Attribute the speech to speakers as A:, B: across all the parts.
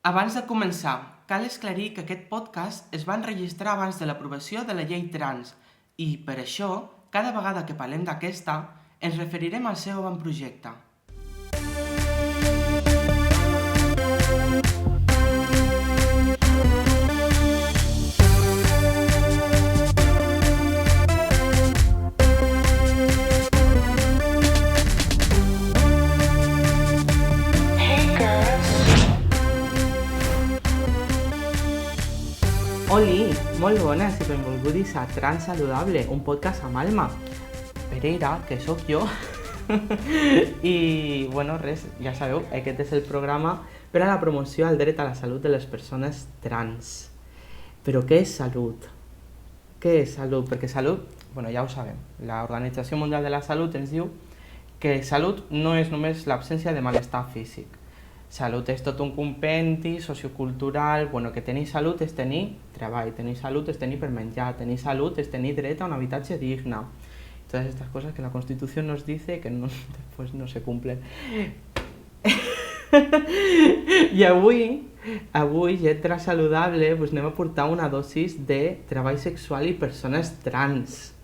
A: Abans de començar, cal esclarir que aquest podcast es va enregistrar abans de l'aprovació de la llei trans i, per això, cada vegada que parlem d'aquesta, ens referirem al seu avantprojecte. Oli, molt bones i benvolguts a Trans Saludable, un podcast amb alma. Pereira, que sóc jo. I, bueno, res, ja sabeu, aquest és el programa per a la promoció al dret a la salut de les persones trans. Però què és salut? Què és salut? Perquè salut, bueno, ja ho sabem, l'Organització Mundial de la Salut ens diu que salut no és només l'absència de malestar físic. Salut és tot un compendi sociocultural, bueno, que tenir salut és tenir treball, tenir salut és tenir per menjar, tenir salut és tenir dret a un habitatge digne. Todas estas cosas que la Constitución nos dice que no, después no se cumplen. I avui, Lletra Saludable, pues anem a portar una dosis de treball sexual i persones trans.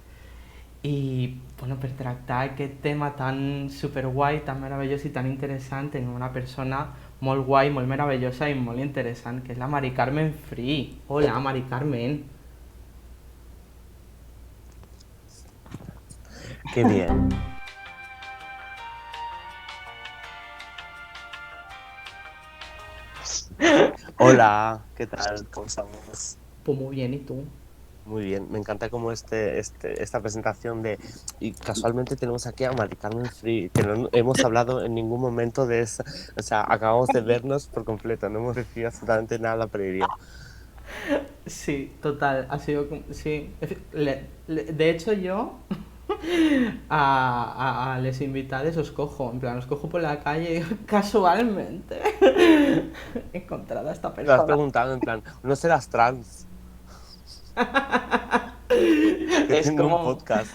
A: I, bueno, per tractar aquest tema tan superguai, tan meravellós i tan interessant, tenim una persona molt guai, molt meravellosa i molt interessant, que és la Mari Carmen Free. Hola, Mari Carmen.
B: Qué bien. Hola, ¿qué tal? ¿Cómo estamos?
A: Pues muy bien, ¿y tú?
B: Muy bien, me encanta como esta presentación de... Y casualmente tenemos aquí a Mari Carmen Free, que no hemos hablado en ningún momento de eso. O sea, acabamos de vernos por completo, no hemos recibido absolutamente nada previo.
A: Sí, total, ha sido... Sí, de hecho yo a les invitades os cojo, en plan, os cojo por la calle casualmente. He encontrado a esta
B: Me has
A: persona.
B: preguntado en plan, ¿no serás trans? Que
A: Es
B: tengo
A: como...
B: un podcast.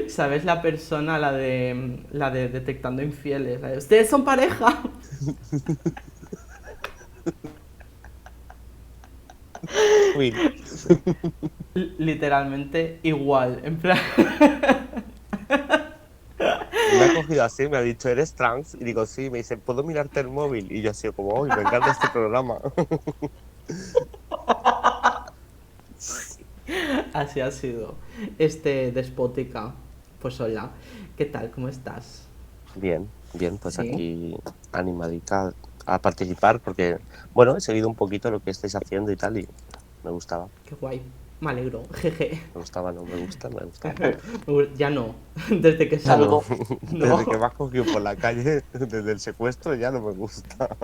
A: ¿Sabes la persona, la de detectando infieles? La de, ¿ustedes son pareja?
B: Uy,
A: Literalmente igual, en plan...
B: me ha cogido así, me ha dicho, ¿eres trans? Y digo, sí, me dice, ¿puedo mirarte el móvil? Y yo así como, uy, me encanta este programa.
A: Así ha sido. Despótica. Pues hola, ¿qué tal? ¿Cómo estás?
B: Bien, bien, pues
A: Sí.
B: aquí animadita a participar porque, bueno, he seguido un poquito lo que estáis haciendo y tal y me gustaba,
A: Qué guay. Me alegro. Jeje.
B: me gustaba, no, me gusta, me gusta.
A: Ya no. Desde que
B: Ya no,
A: salgo. No.
B: desde que me has cogido por la calle, desde el secuestro ya no me gusta.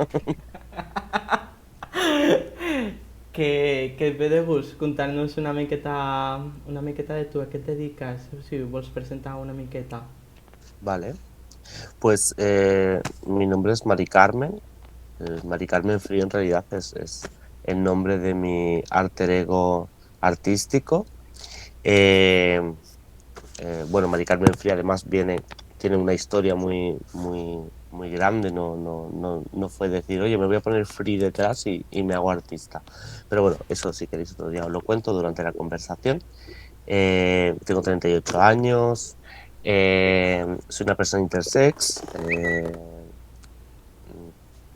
A: Que ve de gust contar-nos una miqueta de tu, a què et dediques? Si vols presentar una miqueta.
B: Vale, pues mi nombre es Mari Carmen. Mari Carmen Frío en realidad es el nombre de mi alter ego artístico. Bueno, Mari Carmen Frío además tiene una historia muy grande, no fue decir, oye, me voy a poner Free detrás y me hago artista. Pero bueno, eso si queréis otro día os lo cuento durante la conversación. Tengo 38 años, soy una persona intersex.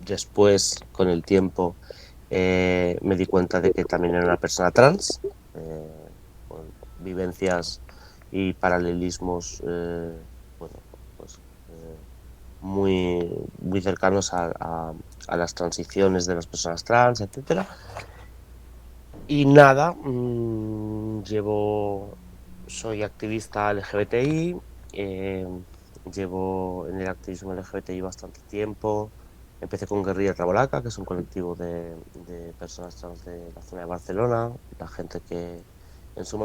B: Después, con el tiempo, me di cuenta de que también era una persona trans, con vivencias y paralelismos bueno, pues, muy cercanos a las transiciones de las personas trans, etcétera. Y nada, soy activista LGBTI, llevo en el activismo LGBTI bastante tiempo. Empecé con Guerrilla Trabolaca, que es un colectivo de personas trans de la zona de Barcelona, la gente que en su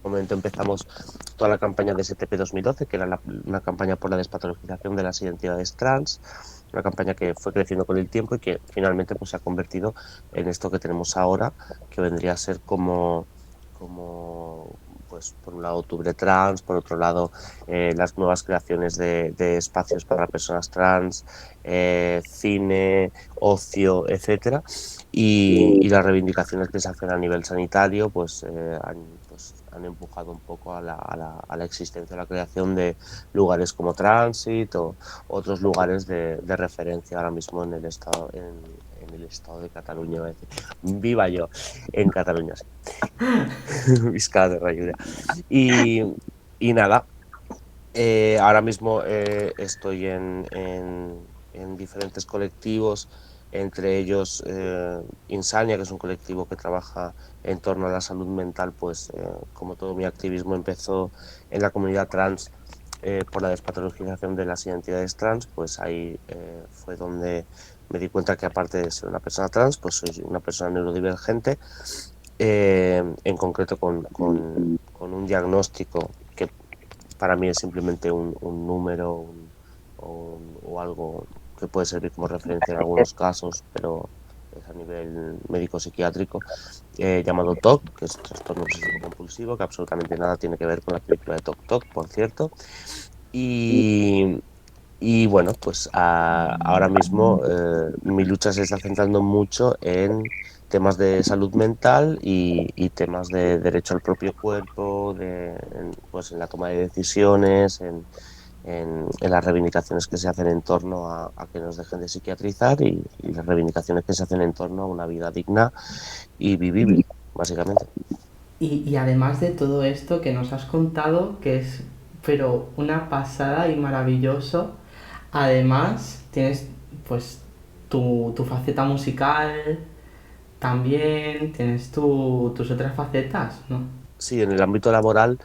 B: momento empezamos toda la campaña de STP 2012, que era una campaña por la despatologización de las identidades trans, una campaña que fue creciendo con el tiempo y que finalmente pues, se ha convertido en esto que tenemos ahora, que vendría a ser como pues por un lado Octubre Trans, por otro lado las nuevas creaciones de espacios para personas trans, cine, ocio, etcétera, y las reivindicaciones que se hacen a nivel sanitario pues han empujado un poco a la existencia, a la creación de lugares como Transit o otros lugares de referencia ahora mismo en el estado de Cataluña. Iba a decir. Viva yo en Cataluña, sí. Visca de Rayuda. Y, y nada, ahora mismo estoy en diferentes colectivos, entre ellos Insania, que es un colectivo que trabaja en torno a la salud mental, pues como todo mi activismo empezó en la comunidad trans por la despatologización de las identidades trans, pues ahí fue donde me di cuenta que aparte de ser una persona trans, pues soy una persona neurodivergente, en concreto con un diagnóstico que para mí es simplemente un número o algo que puede servir como referencia en algunos casos, pero es a nivel médico-psiquiátrico, llamado TOC, que es trastorno obsesivo compulsivo, que absolutamente nada tiene que ver con la película de Tok Tok, por cierto. Y, y bueno, pues ahora mismo mi lucha se está centrando mucho en temas de salud mental y temas de derecho al propio cuerpo, pues en la toma de decisiones, en las reivindicaciones que se hacen en torno a que nos dejen de psiquiatrizar y las reivindicaciones que se hacen en torno a una vida digna y vivible, básicamente.
A: Y además de todo esto que nos has contado, que es pero una pasada y maravilloso, además tienes pues tu faceta musical, también tienes tus otras facetas, ¿no?
B: Sí, en el ámbito laboral,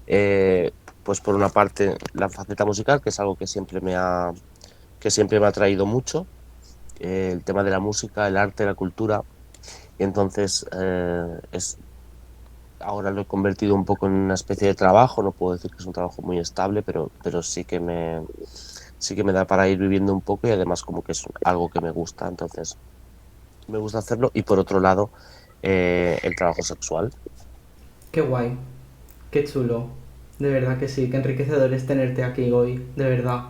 B: eh, pues por una parte la faceta musical, que es algo que siempre me ha atraído mucho, el tema de la música, el arte, la cultura, y entonces ahora lo he convertido un poco en una especie de trabajo, no puedo decir que es un trabajo muy estable, pero sí que me da para ir viviendo un poco y además como que es algo que me gusta, entonces me gusta hacerlo. Y por otro lado, el trabajo sexual.
A: Qué guay, qué chulo. De verdad que sí, qué enriquecedor es tenerte aquí hoy, de verdad.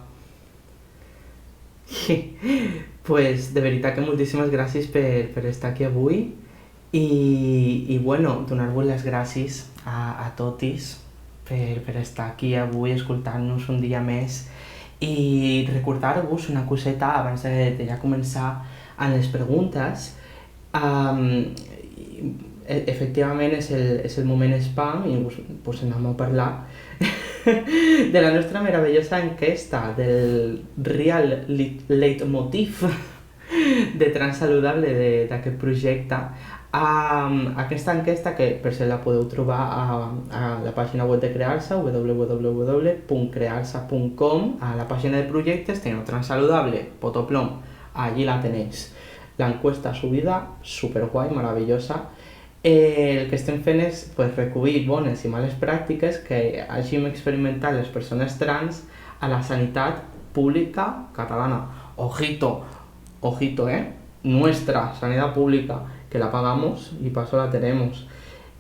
A: Pues de veritat que moltíssimes gràcies per estar aquí avui i bueno, donar-vos les gràcies a totis per estar aquí avui escoltant-nos un dia més i recordar-vos una coseta abans de ja començar amb les preguntes. Efectivament és el moment spam i pues anem a parlar de la nostra meravellosa enquesta, del real leitmotiv de Transsaludable d'aquest projecte. Aquesta enquesta, que per cert la podeu trobar a la pàgina web de Crealsa, www.crealsa.com, a la pàgina de projectes teniu Transsaludable, Potoplom, allí la tenéis. L'encuesta subida, superguai, meravellosa. El que estem fent és pues, recollir bones i males pràctiques que hàgim experimentat les persones trans a la sanitat pública catalana. Ojito, ojito, nuestra sanidad pública, que la pagamos y paso la tenemos.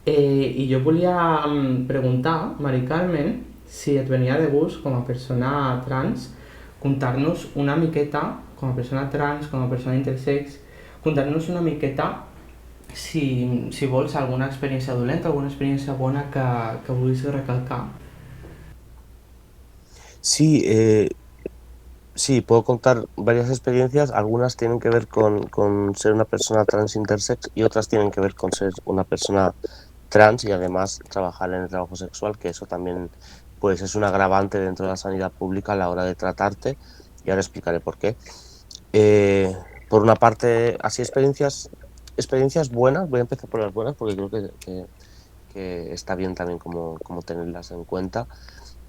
A: I jo volia preguntar, Mari Carmen, si et venia de gust com a persona trans contar-nos una miqueta, com a persona trans, com a persona intersex, contar-nos una miqueta si vols alguna experiència dolenta, alguna experiència bona que vulguis recalcar.
B: Sí, sí, puedo contar varias experiencias. Algunas tienen que ver con ser una persona trans intersex y otras tienen que ver con ser una persona trans y además trabajar en el trabajo sexual, que eso también pues es un agravante dentro de la sanidad pública a la hora de tratarte, y ahora explicaré por qué. Eh, por una parte, así experiencias buenas, voy a empezar por las buenas porque creo que está bien también como tenerlas en cuenta.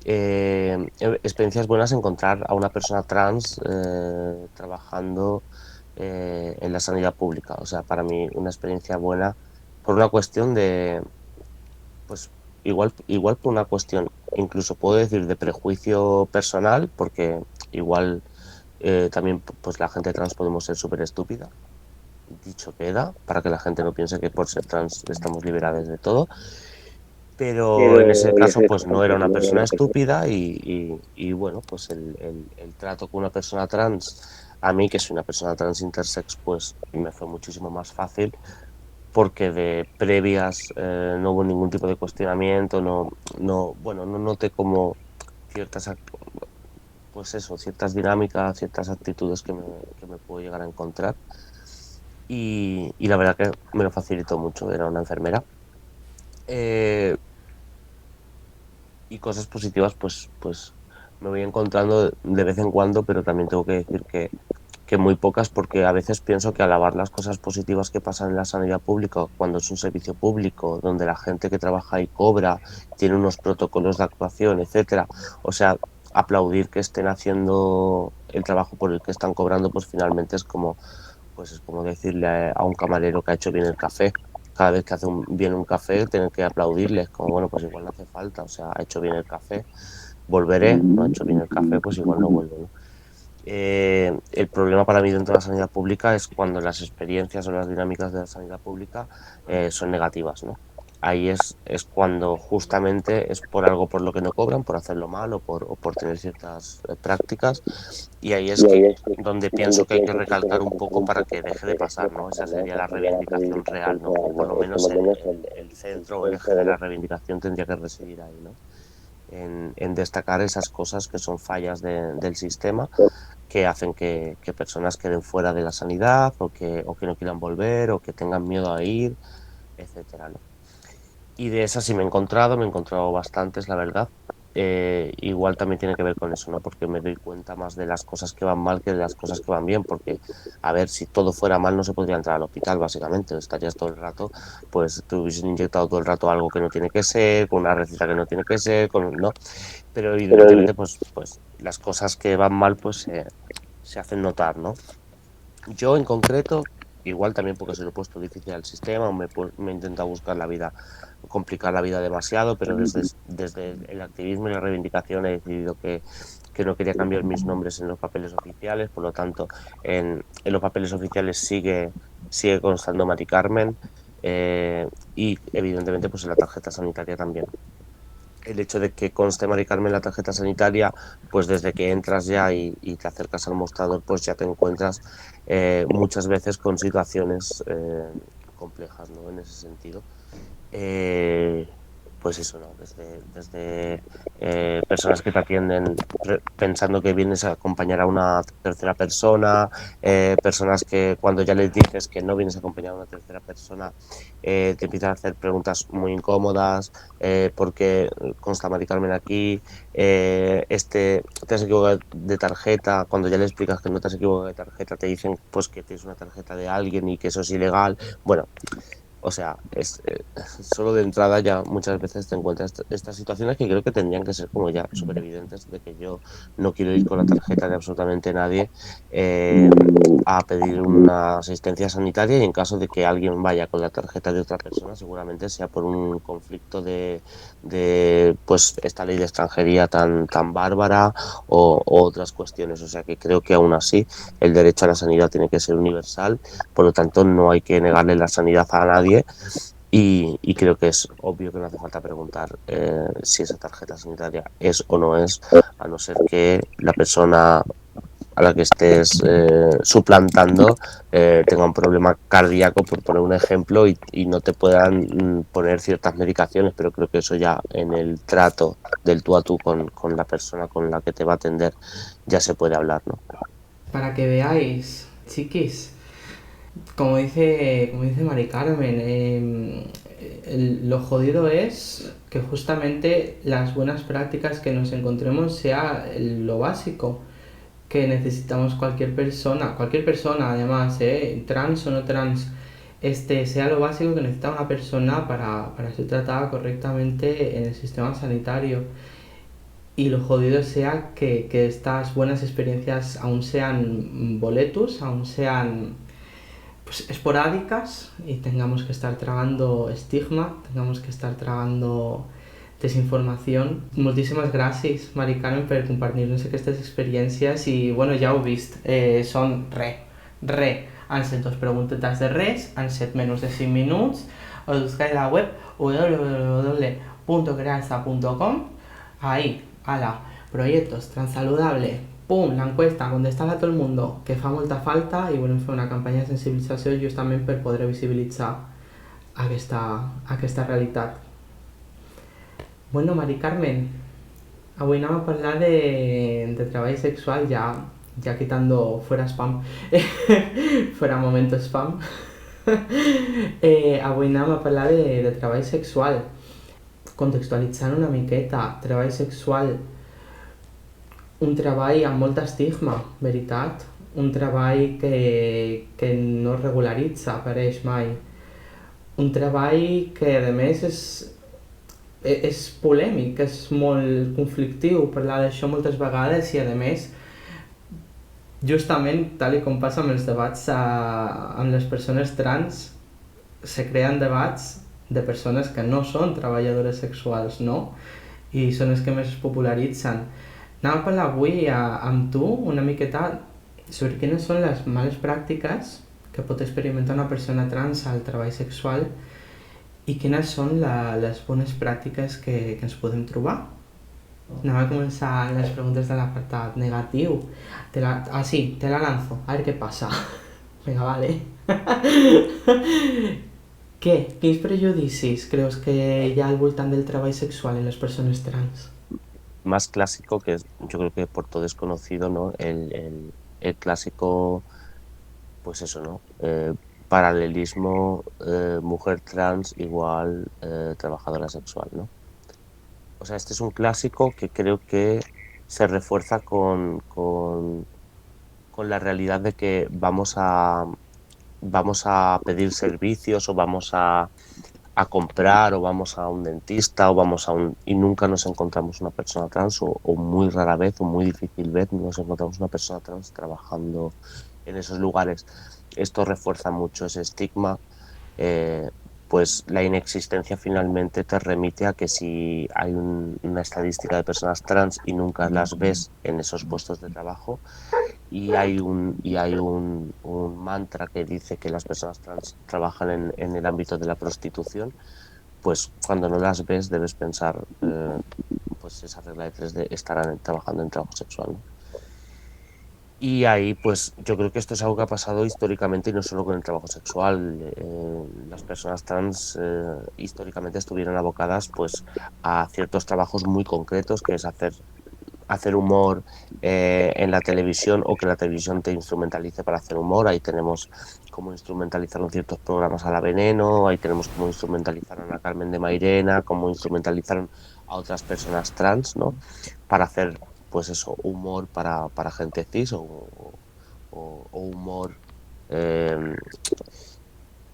B: Experiencias buenas, encontrar a una persona trans trabajando en la sanidad pública. O sea, para mí una experiencia buena por una cuestión pues igual por una cuestión, incluso puedo decir de prejuicio personal, porque igual también pues la gente trans podemos ser súper estúpida, dicho queda, para que la gente no piense que por ser trans estamos liberados de todo. pero en ese caso pues no era una persona estúpida y bueno, pues el trato con una persona trans, a mí que soy una persona trans intersex, pues me fue muchísimo más fácil porque de previas no hubo ningún tipo de cuestionamiento, bueno, no noté como ciertas, pues eso, ciertas dinámicas, ciertas actitudes que me puedo llegar a encontrar y la verdad que me lo facilitó mucho, era una enfermera. Eh, y cosas positivas pues me voy encontrando de vez en cuando, pero también tengo que decir que muy pocas, porque a veces pienso que alabar las cosas positivas que pasan en la sanidad pública cuando es un servicio público, donde la gente que trabaja ahí cobra, tiene unos protocolos de actuación, etcétera, o sea, aplaudir que estén haciendo el trabajo por el que están cobrando, pues finalmente pues es como decirle a un camarero que ha hecho bien el café. Cada vez que hace bien un café, tener que aplaudirles, como bueno, pues igual no hace falta, o sea, ha hecho bien el café, volveré, no ha hecho bien el café, pues igual no vuelvo, ¿no? El problema para mí dentro de la sanidad pública es cuando las experiencias o las dinámicas de la sanidad pública son negativas, ¿no? Ahí es cuando justamente es por algo por lo que no cobran, por hacerlo mal o por tener ciertas prácticas, y ahí es que donde pienso que hay que recalcar un poco para que deje de pasar, ¿no? Esa sería la reivindicación real, ¿no? O por lo menos el centro o el eje de la reivindicación tendría que residir ahí, ¿no? En destacar esas cosas que son fallas del sistema que hacen que personas queden fuera de la sanidad o que no quieran volver o que tengan miedo a ir, etcétera, ¿no? Y de esas sí me he encontrado bastantes, la verdad. Igual también tiene que ver con eso, ¿no? Porque me doy cuenta más de las cosas que van mal que de las cosas que van bien, porque, a ver, si todo fuera mal no se podría entrar al hospital, básicamente. Estarías todo el rato, pues te hubiesen inyectado todo el rato algo que no tiene que ser, con una receta que no tiene que ser, ¿no? Pero evidentemente, pues las cosas que van mal, pues se hacen notar, ¿no? Yo en concreto, igual también porque se lo he puesto difícil al sistema, me he intentado buscar la vida, complicar la vida demasiado, pero desde el activismo y la reivindicación he decidido que no quería cambiar mis nombres en los papeles oficiales, por lo tanto, en los papeles oficiales sigue constando Mari Carmen y evidentemente pues en la tarjeta sanitaria también. El hecho de que conste Mari Carmen la tarjeta sanitaria, pues desde que entras ya y te acercas al mostrador, pues ya te encuentras muchas veces con situaciones complejas, ¿no? En ese sentido. Eh, pues eso, ¿no? Desde personas que te atienden pensando que vienes a acompañar a una tercera persona, personas que cuando ya les dices que no vienes a acompañar a una tercera persona, te empiezan a hacer preguntas muy incómodas, porque consta Mari Carmen aquí, te has equivocado de tarjeta, cuando ya le explicas que no te has equivocado de tarjeta, te dicen pues que tienes una tarjeta de alguien y que eso es ilegal. Bueno, o sea, solo de entrada ya muchas veces te encuentras estas situaciones que creo que tendrían que ser como ya súper evidentes de que yo no quiero ir con la tarjeta de absolutamente nadie eh, a pedir una asistencia sanitaria y en caso de que alguien vaya con la tarjeta de otra persona seguramente sea por un conflicto de pues esta ley de extranjería tan bárbara o otras cuestiones. O sea que creo que aún así el derecho a la sanidad tiene que ser universal, por lo tanto no hay que negarle la sanidad a nadie y creo que es obvio que no hace falta preguntar si esa tarjeta sanitaria es o no es, a no ser que la persona a la que estés suplantando tenga un problema cardíaco, por poner un ejemplo, y no te puedan poner ciertas medicaciones, pero creo que eso ya en el trato del tú a tú con la persona con la que te va a atender ya se puede hablar, ¿no?
A: Para que veáis, chiquis, como dice Mari Carmen, lo jodido es que justamente las buenas prácticas que nos encontremos sea lo básico que necesitamos cualquier persona además, trans o no trans, sea lo básico que necesita una persona para ser tratada correctamente en el sistema sanitario. Y lo jodido sea que estas buenas experiencias aún sean boletus, aún sean pues, esporádicas y tengamos que estar tragando estigma, tengamos que estar tragando desinformación. Moltíssimes gràcies, Mari Carmen, per compartir-nos aquestes experiències i, bueno, ja ho vist, són han set dos preguntetes de res, han set menys de 5 minuts, us buscáis la web www www.crealza.com. Ahí, ala, proyectos transaludable, pum, la encuesta, contestar a todo el mundo, que fa molta falta, i volem fer una campanya de sensibilització justament per poder visibilitzar aquesta realitat. Bueno, Mari Carmen, avui anem a parlar de treball sexual, ya quitando fuera spam, fuera momento spam. Avui anem a parlar de treball sexual, contextualitzant una miqueta. Treball sexual, un treball amb molt estigma, veritat? Un treball que no es regularitza, apareix mai. Un treball que, a més, és polèmic, és molt conflictiu parlar d'això moltes vegades i, a més, justament, tal com passa amb els debats amb les persones trans, se creen debats de persones que no són treballadores sexuals, no? I són els que més es popularitzen. Anem a parlar avui amb tu una miqueta sobre quines són les males pràctiques que pot experimentar una persona trans al treball sexual i quines són les bones pràctiques que ens podem trobar. Anem a començar les preguntes de l'apartat negatiu. Te la lanzo, a ver qué pasa. Venga, vale. Quins prejudicis creus que hi ha al voltant del treball sexual en les persones trans?
B: Más clásico, que yo creo que por todo es conocido, ¿no? El clásico, pues eso, ¿no? Paralelismo mujer trans igual trabajadora sexual, ¿no? O sea, este es un clásico que creo que se refuerza con la realidad de que vamos a pedir servicios o vamos a comprar o vamos a un dentista o y nunca nos encontramos una persona trans o muy rara vez o muy difícil vez nos encontramos una persona trans trabajando en esos lugares. Esto refuerza mucho ese estigma, pues la inexistencia finalmente te remite a que si hay una estadística de personas trans y nunca las ves en esos puestos de trabajo y hay un mantra que dice que las personas trans trabajan en el ámbito de la prostitución, pues cuando no las ves debes pensar, pues esa regla de tres de estarán trabajando en trabajo sexual, ¿no? Y ahí, pues yo creo que esto es algo que ha pasado históricamente y no solo con el trabajo sexual. Las personas trans históricamente estuvieron abocadas pues a ciertos trabajos muy concretos, que es hacer humor en la televisión o que la televisión te instrumentalice para hacer humor. Ahí tenemos cómo instrumentalizaron ciertos programas a La Veneno, ahí tenemos cómo instrumentalizaron a Carmen de Mairena, cómo instrumentalizaron a otras personas trans, ¿no? Para hacer, pues eso, humor para gente cis o humor,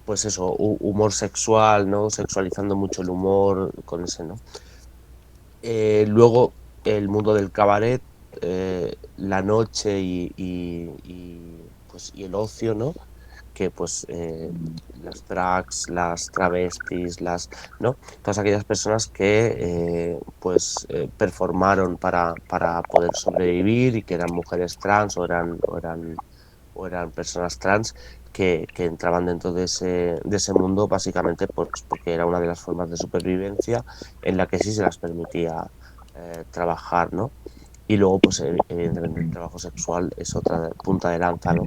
B: pues eso, humor sexual, ¿no? Sexualizando mucho el humor con ese, ¿no? Luego, el mundo del cabaret, la noche y el ocio, ¿no? Que pues las drags, las travestis, ¿no? Todas aquellas personas que performaron para poder sobrevivir y que eran mujeres trans o eran personas trans que entraban dentro de ese mundo básicamente porque era una de las formas de supervivencia en la que sí se las permitía trabajar, ¿no? Y luego, pues evidentemente el trabajo sexual es otra punta de lanza, ¿no?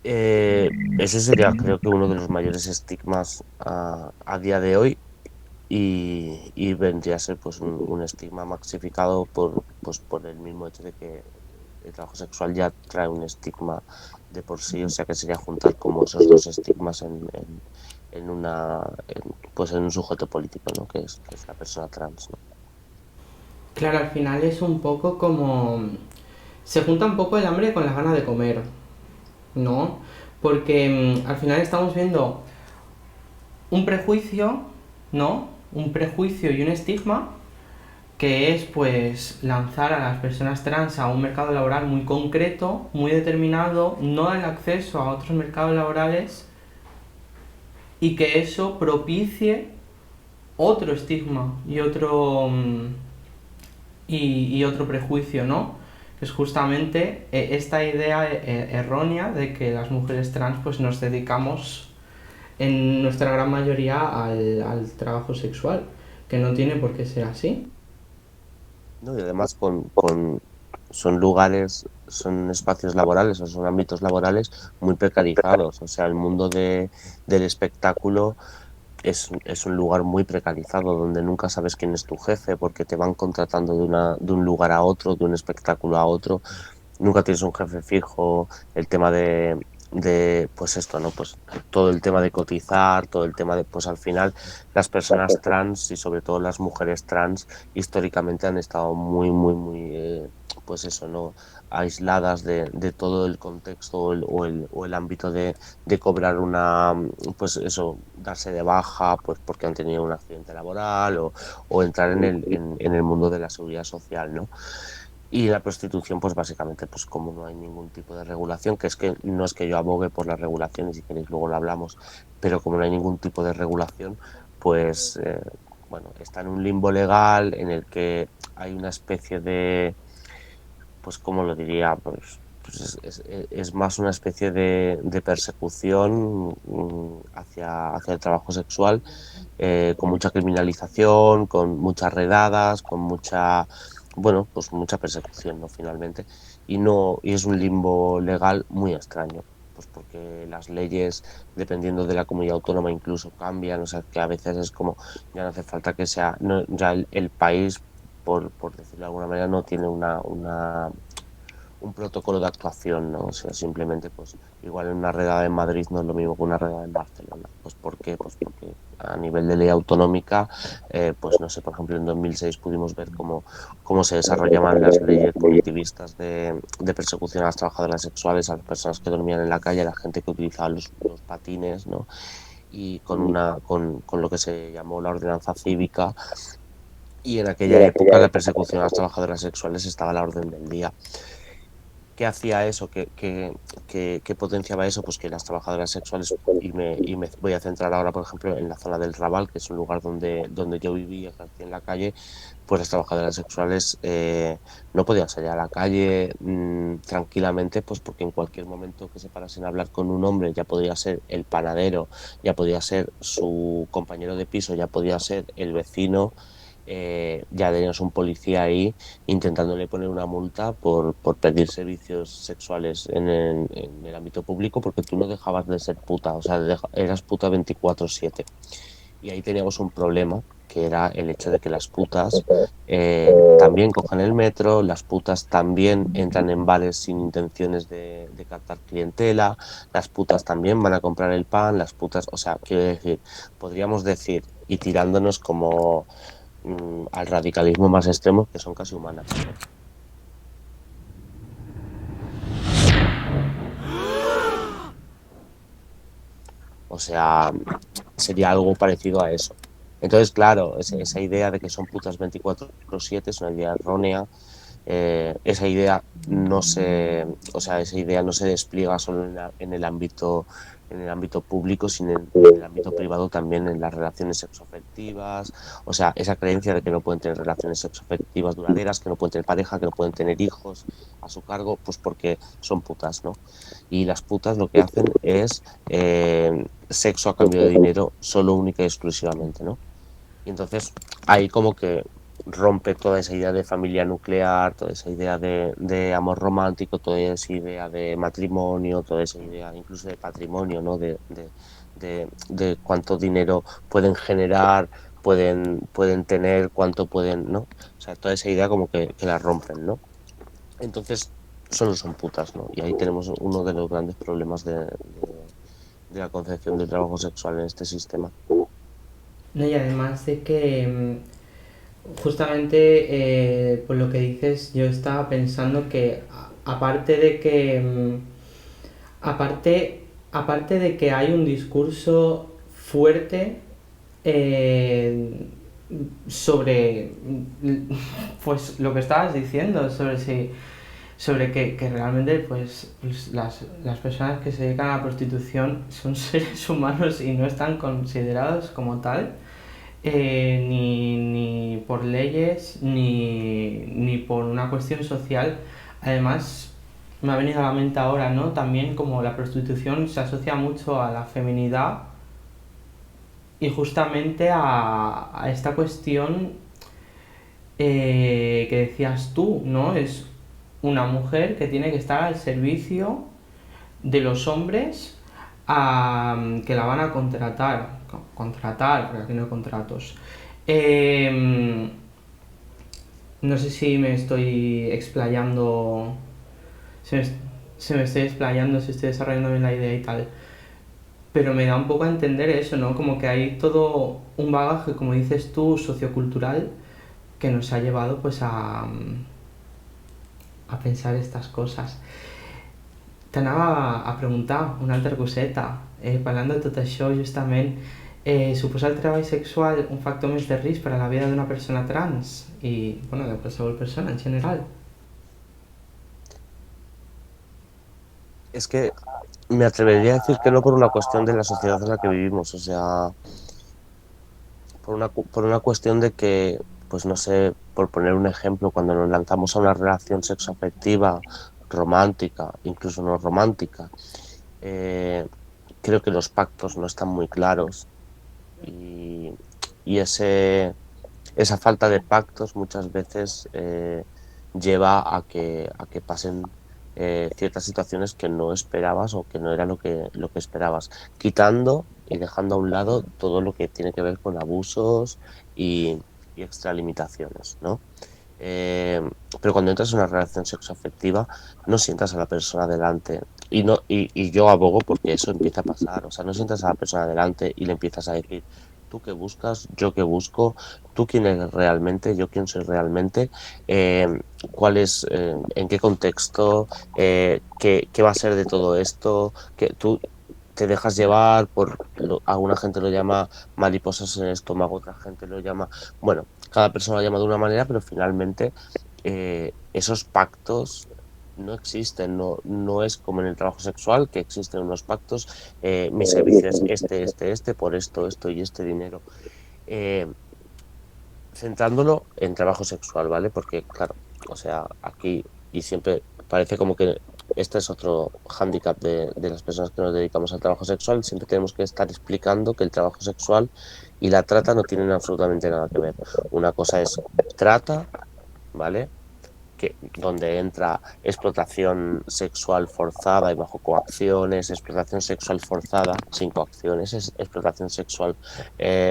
B: Ese sería, creo que, uno de los mayores estigmas a día de hoy y vendría a ser pues un estigma maxificado por el mismo hecho de que el trabajo sexual ya trae un estigma de por sí, o sea que sería juntar como esos dos estigmas en un sujeto político, ¿no? que es la persona trans, ¿no?
A: Claro, al final es un poco como... Se junta un poco el hambre con las ganas de comer, ¿no? Porque al final estamos viendo un prejuicio, ¿no? Un prejuicio y un estigma que es pues lanzar a las personas trans a un mercado laboral muy concreto, muy determinado, no el acceso a otros mercados laborales y que eso propicie otro estigma y otro prejuicio, ¿no? Que es justamente esta idea errónea de que las mujeres trans pues nos dedicamos en nuestra gran mayoría al trabajo sexual, que no tiene por qué ser así.
B: ¿No? Y además son lugares, son espacios laborales o son ámbitos laborales muy precarizados. O sea, el mundo del espectáculo es un lugar muy precarizado donde nunca sabes quién es tu jefe porque te van contratando de un lugar a otro, de un espectáculo a otro. Nunca tienes un jefe fijo, el tema pues esto, ¿no? Pues todo el tema de cotizar, todo el tema de, pues al final las personas trans y sobre todo las mujeres trans históricamente han estado pues eso, ¿no? Aisladas de todo el contexto o el ámbito de cobrar pues eso, darse de baja, pues porque han tenido un accidente laboral o entrar en el mundo de la seguridad social, ¿no? Y la prostitución, pues básicamente, pues como no hay ningún tipo de regulación, que es que no es que yo abogue por las regulaciones, si queréis luego lo hablamos, pero como no hay ningún tipo de regulación, pues bueno, está en un limbo legal en el que hay una especie de, pues cómo lo diría, pues es más una especie de persecución hacia el trabajo sexual, con mucha criminalización, con muchas redadas, con mucha, bueno, pues mucha persecución, ¿no? Finalmente. Y es un limbo legal muy extraño. Pues porque las leyes, dependiendo de la comunidad autónoma, incluso cambian, o sea que a veces es como, ya no hace falta que sea, no, ya el país, por decirlo de alguna manera, no tiene un protocolo de actuación, ¿no? O sea, simplemente, pues, igual en una redada en Madrid no es lo mismo que una redada en Barcelona. Pues, ¿por qué? Pues porque a nivel de ley autonómica, pues, no sé, por ejemplo, en 2006 pudimos ver cómo se desarrollaban las leyes colectivistas de persecución a las trabajadoras sexuales, a las personas que dormían en la calle, a la gente que utilizaba los patines, ¿no? Y con lo que se llamó la ordenanza cívica. Y en aquella época la persecución a las trabajadoras sexuales estaba a la orden del día. ¿Qué hacía eso? ¿Qué potenciaba eso? Pues que las trabajadoras sexuales, y me voy a centrar ahora, por ejemplo, en la zona del Raval, que es un lugar donde yo viví y ejercí en la calle, pues las trabajadoras sexuales no podían salir a la calle tranquilamente, pues porque en cualquier momento que se parasen a hablar con un hombre, ya podía ser el panadero, ya podía ser su compañero de piso, ya podía ser el vecino, ya teníamos un policía ahí intentándole poner una multa por pedir servicios sexuales en el ámbito público porque tú no dejabas de ser puta, o sea, eras puta 24/7. Y ahí teníamos un problema, que era el hecho de que las putas también cojan el metro, las putas también entran en bares sin intenciones de captar clientela, las putas también van a comprar el pan, las putas, o sea, quiero decir, podríamos decir, y tirándonos como al radicalismo más extremo, que son casi humanas, ¿no? O sea, sería algo parecido a eso. Entonces, claro, esa idea de que son putas 24/7 es una idea errónea. Esa idea o sea, esa idea no se despliega solo en el ámbito público, sino en el ámbito privado también, en las relaciones sexoafectivas. O sea, esa creencia de que no pueden tener relaciones sexoafectivas duraderas, que no pueden tener pareja, que no pueden tener hijos a su cargo, pues porque son putas, ¿no? Y las putas lo que hacen es sexo a cambio de dinero solo, única y exclusivamente, ¿no? Y entonces ahí como que rompe toda esa idea de familia nuclear, toda esa idea de amor romántico, toda esa idea de matrimonio, toda esa idea incluso de patrimonio, ¿no? De cuánto dinero pueden generar, pueden tener, cuánto pueden, ¿no? O sea, toda esa idea como que la rompen, ¿no? Entonces solo son putas, ¿no? Y ahí tenemos uno de los grandes problemas de la concepción del trabajo sexual en este sistema.
A: No, y además de que justamente por lo que dices, yo estaba pensando que aparte de que aparte, aparte de que hay un discurso fuerte eh, sobre pues lo que estabas diciendo, sobre si sobre que realmente pues las personas que se dedican a la prostitución son seres humanos y no están considerados como tal, ni por leyes ni por una cuestión social. Además, me ha venido a la mente ahora, ¿no? También como la prostitución se asocia mucho a la feminidad y justamente a esta cuestión que decías tú, ¿no? Es una mujer que tiene que estar al servicio de los hombres que la van a contratar, porque aquí no hay contratos. Eh, no sé si me estoy explayando, se me, se me estoy explayando, si estoy desarrollando bien la idea y tal. Pero me da un poco a entender eso, ¿no? Como que hay todo un bagaje, como dices tú, sociocultural, que nos ha llevado pues a pensar estas coses. T'anava a preguntar una altra coseta, parlant de tot això justament, suposa el treball sexual un factor més de risc per a la vida d'una persona trans i, bueno, de qualsevol persona en general?
B: Es que me atrevería a decir que no por una cuestión de la sociedad en la que vivimos, o sea, por una cuestión de que, pues no sé, por poner un ejemplo, cuando nos lanzamos a una relación sexoafectiva, romántica, incluso no romántica, eh, creo que los pactos no están muy claros y, y esa falta de pactos muchas veces lleva a que pasen ciertas situaciones que no esperabas o que no era lo que esperabas, quitando y dejando a un lado todo lo que tiene que ver con abusos y extralimitaciones, ¿no? Eh, pero cuando entras en una relación sexoafectiva no sientas a la persona delante y, no, y yo abogo porque eso empieza a pasar, o sea, no sientas a la persona delante y le empiezas a decir, tú qué buscas, yo qué busco, tú quién eres realmente, yo quién soy realmente, eh, cuál es, en qué contexto, qué va a ser de todo esto, que tú te dejas llevar por, alguna gente lo llama mariposas en el estómago, otra gente lo llama, bueno, cada persona lo llama de una manera, pero finalmente esos pactos no existen, no es como en el trabajo sexual, que existen unos pactos, mi servicio es este, por esto y este dinero. Eh, Centrándolo en trabajo sexual, ¿vale? Porque, claro, o sea, aquí y siempre parece como que este es otro hándicap de las personas que nos dedicamos al trabajo sexual, siempre tenemos que estar explicando que el trabajo sexual y la trata no tienen absolutamente nada que ver. Una cosa es trata, ¿vale? Donde entra explotación sexual forzada y bajo coacciones, explotación sexual forzada sin coacciones, es explotación sexual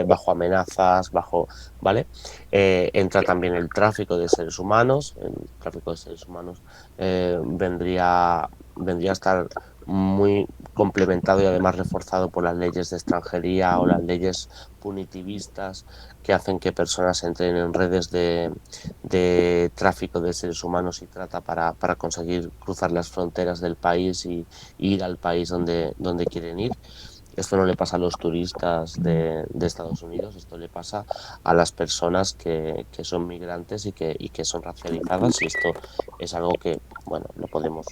B: bajo amenazas, bajo, ¿vale? Entra también el tráfico de seres humanos, el tráfico de seres humanos vendría a estar muy complementado y además reforzado por las leyes de extranjería o las leyes punitivistas que hacen que personas entren en redes de tráfico de seres humanos y trata para conseguir cruzar las fronteras del país y ir al país donde quieren ir. Esto no le pasa a los turistas de Estados Unidos, esto le pasa a las personas que son migrantes y que son racializadas y esto es algo que, bueno, lo podemos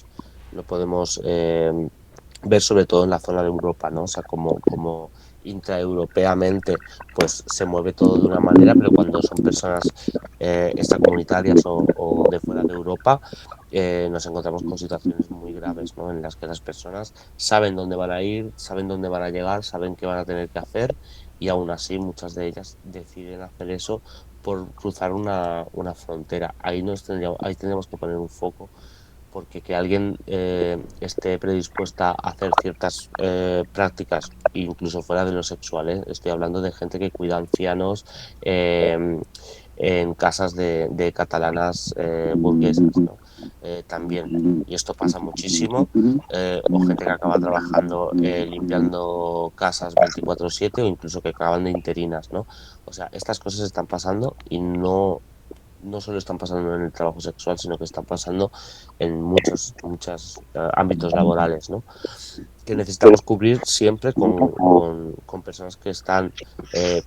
B: ver sobre todo en la zona de Europa, ¿no? O sea, como intraeuropeamente pues se mueve todo de una manera, pero cuando son personas extracomunitarias o de fuera de Europa, nos encontramos con situaciones muy graves, ¿no? En las que las personas saben dónde van a ir, saben dónde van a llegar, saben qué van a tener que hacer y aún así muchas de ellas deciden hacer eso por cruzar una frontera. Ahí tendríamos que poner un foco porque que alguien esté predispuesta a hacer ciertas prácticas, incluso fuera de lo sexual, ¿eh? Estoy hablando de gente que cuida ancianos en casas de catalanas burguesas, ¿no? También, y esto pasa muchísimo, o gente que acaba trabajando limpiando casas 24/7 o incluso que acaban de interinas, ¿no? O sea, estas cosas están pasando y no solo están pasando en el trabajo sexual, sino que están pasando en muchos ámbitos laborales, ¿no? Que necesitamos cubrir siempre con personas que están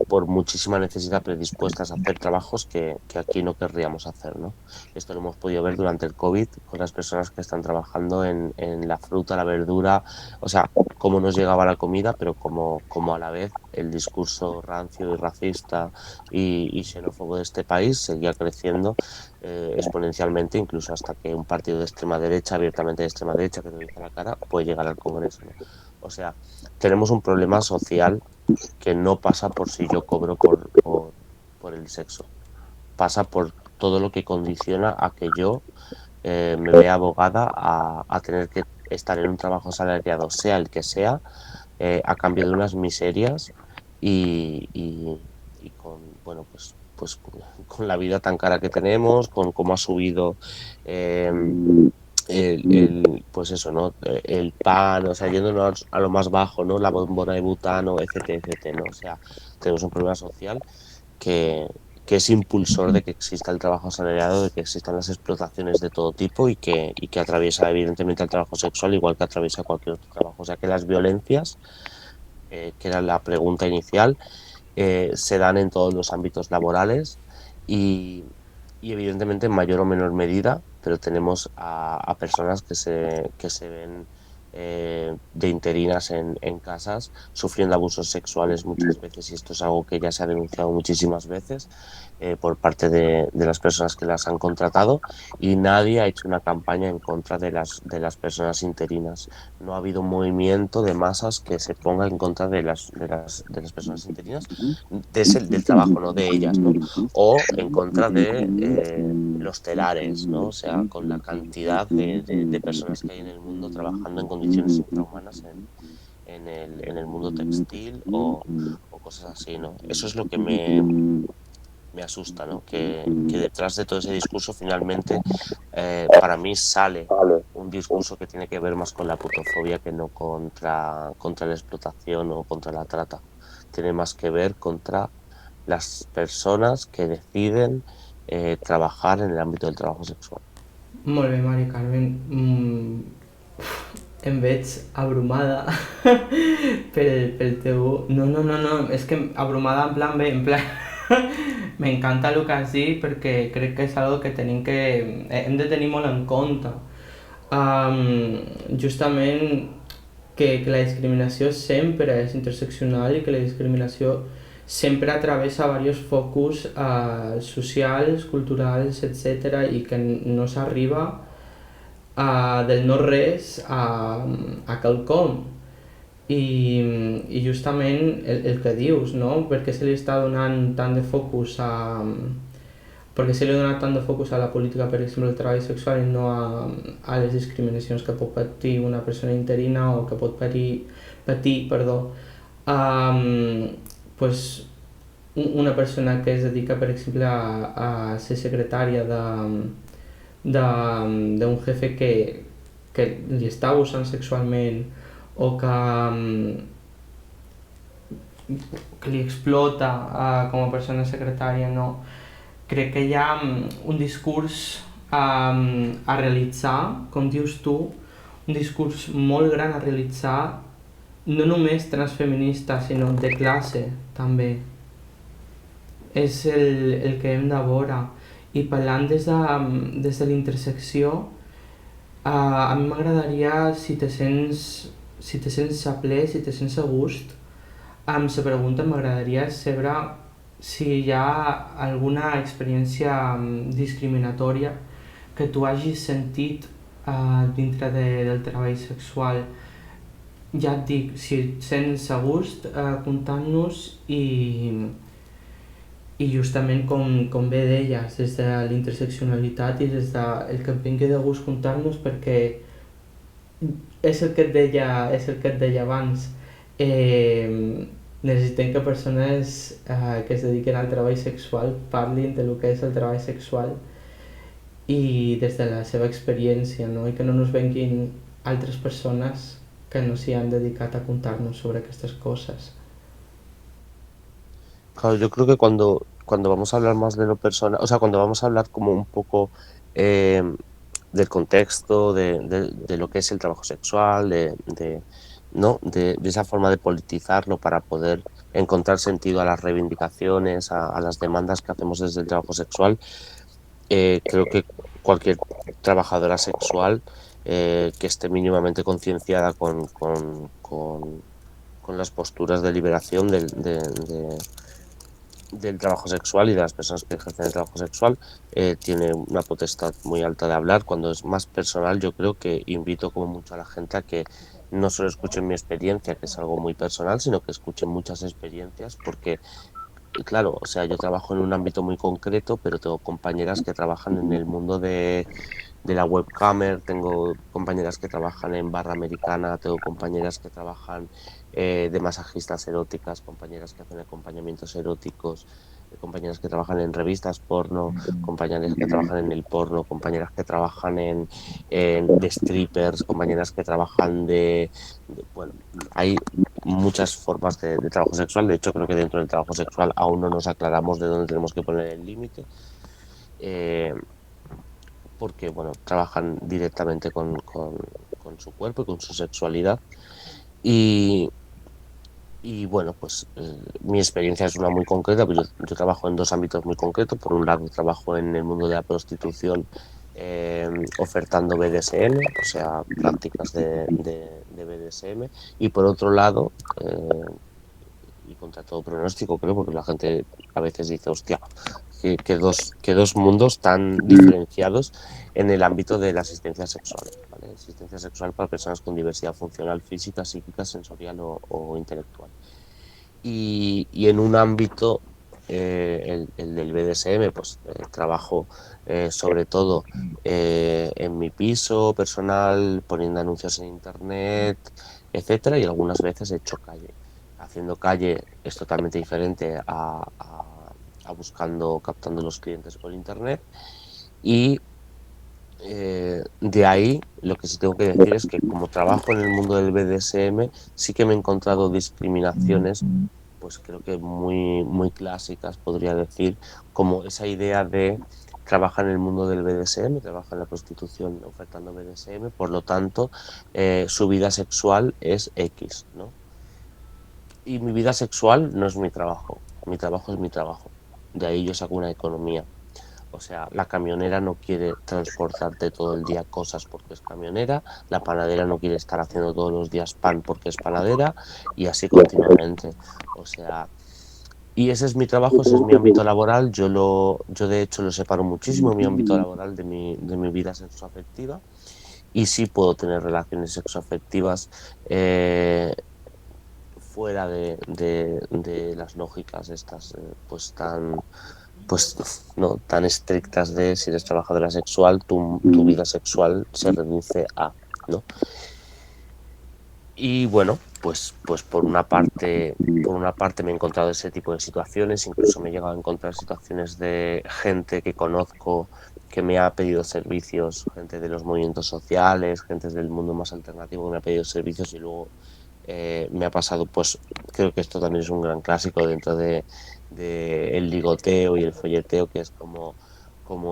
B: por muchísima necesidad predispuestas a hacer trabajos que aquí no querríamos hacer, ¿no? Esto lo hemos podido ver durante el COVID con las personas que están trabajando en la fruta, la verdura, o sea, cómo nos llegaba la comida, pero como a la vez el discurso rancio y racista y xenófobo de este país seguía creciendo exponencialmente, incluso hasta que un partido de extrema derecha, abiertamente de extrema derecha, que te dice la cara, puede llegar al Congreso, ¿no? O sea, tenemos un problema social que no pasa por si yo cobro por el sexo, pasa por todo lo que condiciona a que yo me vea abogada a tener que estar en un trabajo asalariado, sea el que sea, a cambio de unas miserias y con, bueno, pues con la vida tan cara que tenemos, con cómo ha subido eh, pues eso, ¿no? El pan, o sea, yéndonos a lo más bajo, ¿no? La bombona de butano, etcétera, etcétera, ¿no? O sea, tenemos un problema social que, que es impulsor de que exista el trabajo asalariado, de que existan las explotaciones de todo tipo y que atraviesa evidentemente el trabajo sexual igual que atraviesa cualquier otro trabajo. O sea que las violencias, que era la pregunta inicial, se dan en todos los ámbitos laborales y, y evidentemente en mayor o menor medida, pero tenemos a personas que se ven de interinas en casas sufriendo abusos sexuales muchas veces y esto es algo que ya se ha denunciado muchísimas veces por parte de las personas que las han contratado y nadie ha hecho una campaña en contra de las personas interinas. No ha habido un movimiento de masas que se ponga en contra de las personas interinas del trabajo, no de ellas, ¿no? O en contra de los telares, ¿no? O sea, con la cantidad de personas que hay en el mundo trabajando en condiciones infrahumanas en el mundo textil o cosas así, ¿no? Eso es lo que me asusta, ¿no? Que detrás de todo ese discurso finalmente para mí sale un discurso que tiene que ver más con la putofobia que no contra la explotación o contra la trata. Tiene más que ver contra las personas que deciden trabajar en el ámbito del trabajo sexual.
A: Molt bé, Mari Carmen. Em veig abrumada pel teu... No, no, no, no, és que abrumada en plan bé, en plan... M'encanta el que has dit perquè crec que és algo que hem de tenir molt en compte. Justament que la discriminació sempre és interseccional i que la discriminació sempre travessa diversos focus socials, culturals, etc. i que no s'arriba del no res a quelcom. I justament el que dius, no? Per què se li està donant tant de focus perquè se li ha donat tant de focus a la política, per exemple, del treball sexual i no a les discriminacions que pot patir una persona interina o que pot patir pues, una persona que es dedica, per exemple, a ser secretària d'un jefe que li està abusant sexualment o que li explota com a persona secretària, no? Crec que hi ha un discurs a realitzar, com dius tu, un discurs molt gran a realitzar, no només transfeminista, sinó de classe, també. És el que hem de veure. I parlant des de la intersecció, a mi m'agradaria, si te sents a ple, si te sents a gust, la pregunta m'agradaria saber si hi ha alguna experiència discriminatòria que tu hagis sentit dintre del treball sexual. Ja et dic, si et sents a gust, contant-nos i justament com bé deies, des de la interseccionalitat i des del que et vingui de gust contar-nos perquè és el que et deia abans. Necessitem que persones que es dediquen al treball sexual parlin de lo que és el treball sexual i des de la seva experiència, no? I que no ens venguin altres persones que no s'hi han dedicat a contar-nos sobre aquestes coses.
B: Claro, yo creo que cuando vamos a hablar más de lo personal, o sea, cuando vamos a hablar como un poco eh, del contexto, de lo que es el trabajo sexual, ¿no? de esa forma de politizarlo para poder encontrar sentido a las reivindicaciones, a las demandas que hacemos desde el trabajo sexual, creo que cualquier trabajadora sexual que esté mínimamente concienciada con las posturas de liberación del trabajo sexual y de las personas que ejercen el trabajo sexual, tiene una potestad muy alta de hablar. Cuando es más personal, yo creo que invito como mucho a la gente a que no solo escuchen mi experiencia, que es algo muy personal, sino que escuchen muchas experiencias, porque claro, o sea, yo trabajo en un ámbito muy concreto, pero tengo compañeras que trabajan en el mundo de la webcamer, tengo compañeras que trabajan en barra americana, tengo compañeras que trabajan de masajistas eróticas, compañeras que hacen acompañamientos eróticos, compañeras que trabajan en revistas porno, compañeras que trabajan en el porno, compañeras que trabajan de strippers, compañeras que trabajan bueno, hay muchas formas de trabajo sexual. De hecho, creo que dentro del trabajo sexual aún no nos aclaramos de dónde tenemos que poner el límite. Eh, Porque, bueno, trabajan directamente con su cuerpo y con su sexualidad. Y, y bueno, pues mi experiencia es una muy concreta, pues yo trabajo en dos ámbitos muy concretos. Por un lado, trabajo en el mundo de la prostitución eh, ofertando BDSM, o sea, prácticas de BDSM. Y por otro lado, y contra todo pronóstico, creo, porque la gente a veces dice, hostia, que dos mundos tan diferenciados en el ámbito de la asistencia sexual, ¿vale? Asistencia sexual para personas con diversidad funcional física, psíquica, sensorial o intelectual. Y en un ámbito, el del BDSM, pues trabajo sobre todo en mi piso personal, poniendo anuncios en internet, etcétera, y algunas veces he hecho calle. Haciendo calle es totalmente diferente a buscando, captando los clientes por internet. Y de ahí lo que sí tengo que decir es que como trabajo en el mundo del BDSM, sí que me he encontrado discriminaciones, pues creo que muy clásicas, podría decir, como esa idea de trabajar en el mundo del BDSM, trabaja en la prostitución ofertando BDSM, por lo tanto, su vida sexual es X, ¿no? Y mi vida sexual no es mi trabajo es mi trabajo. De ahí yo saco una economía. O sea, la camionera no quiere transportarte todo el día cosas porque es camionera, la panadera no quiere estar haciendo todos los días pan porque es panadera y así continuamente. O sea, y ese es mi trabajo, ese es mi ámbito laboral. Yo de hecho lo separo muchísimo mi ámbito laboral de mi vida sexoafectiva y sí puedo tener relaciones sexoafectivas fuera de las lógicas estas pues pues no tan estrictas de si eres trabajadora sexual, tu vida sexual se reduce a, ¿no? Y bueno, pues por una parte me he encontrado ese tipo de situaciones, incluso me he llegado a encontrar situaciones de gente que conozco que me ha pedido servicios, gente de los movimientos sociales, gente del mundo más alternativo que me ha pedido servicios y luego me ha pasado, pues creo que esto también es un gran clásico dentro de el ligoteo y el folleteo, que es como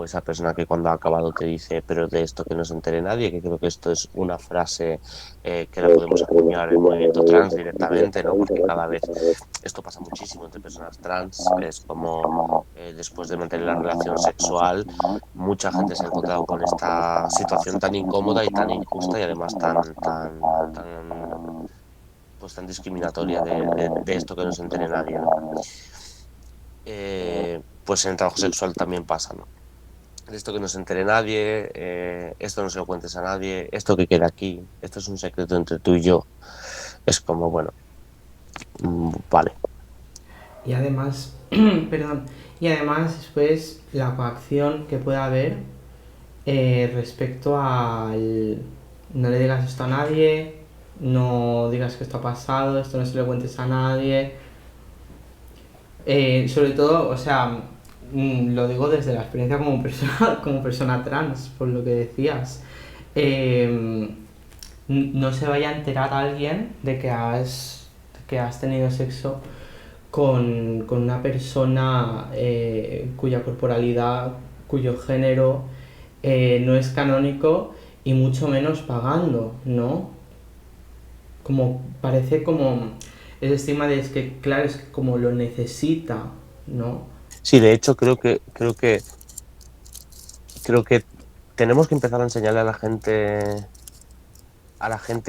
B: esa persona que cuando ha acabado te dice, pero de esto que no se entere nadie, que creo que esto es una frase que la podemos acuñar al movimiento trans directamente, ¿no? Porque cada vez esto pasa muchísimo entre personas trans, es como después de mantener la relación sexual, mucha gente se ha encontrado con esta situación tan incómoda y tan injusta y además pues tan discriminatoria de esto que no se entere nadie, ¿no? Pues en el trabajo sexual también pasa, ¿no? De esto que no se entere nadie, esto no se lo cuentes a nadie, esto que queda aquí, esto es un secreto entre tú y yo. Es como, bueno, vale.
A: Y además, perdón, y además después la coacción que pueda haber respecto al no le digas esto a nadie, no digas que esto ha pasado, esto no se lo cuentes a nadie. Sobre todo, o sea, lo digo desde la experiencia como persona, como persona trans, por lo que decías. Eh, no se vaya a enterar alguien de que has tenido sexo con una persona cuya corporalidad, cuyo género no es canónico y mucho menos pagando, ¿no? Como parece como el estigma de es que, claro, es que como lo necesita, ¿no?
B: Sí, de hecho creo que tenemos que empezar a enseñarle a la gente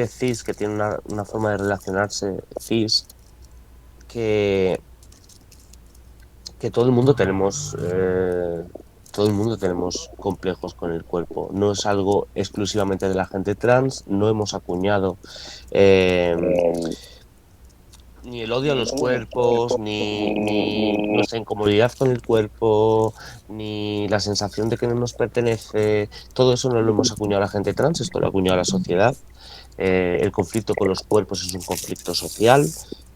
B: cis que tiene una forma de relacionarse cis que, que todo el mundo tenemos complejos con el cuerpo. No es algo exclusivamente de la gente trans. No hemos acuñado eh, ni el odio a los cuerpos, ni nuestra incomodidad con el cuerpo, ni la sensación de que no nos pertenece. Todo eso no lo hemos acuñado a la gente trans, esto lo ha acuñado a la sociedad. El conflicto con los cuerpos es un conflicto social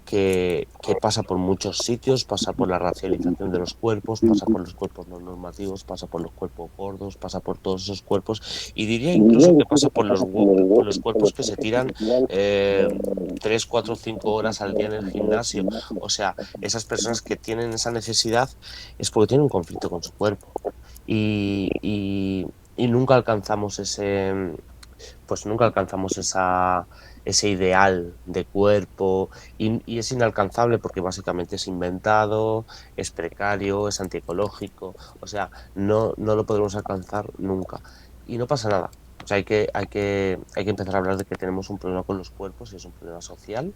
B: que pasa por muchos sitios, pasa por la racialización de los cuerpos, pasa por los cuerpos no normativos, pasa por los cuerpos gordos, pasa por todos esos cuerpos y diría incluso que pasa por los cuerpos que se tiran eh, 3, 4, 5 horas al día en el gimnasio. O sea, esas personas que tienen esa necesidad es porque tienen un conflicto con su cuerpo y nunca alcanzamos nunca alcanzamos ese ideal de cuerpo y es inalcanzable porque básicamente es inventado, es precario, es antiecológico, o sea, no lo podremos alcanzar nunca. Y no pasa nada. O sea, hay que empezar a hablar de que tenemos un problema con los cuerpos y es un problema social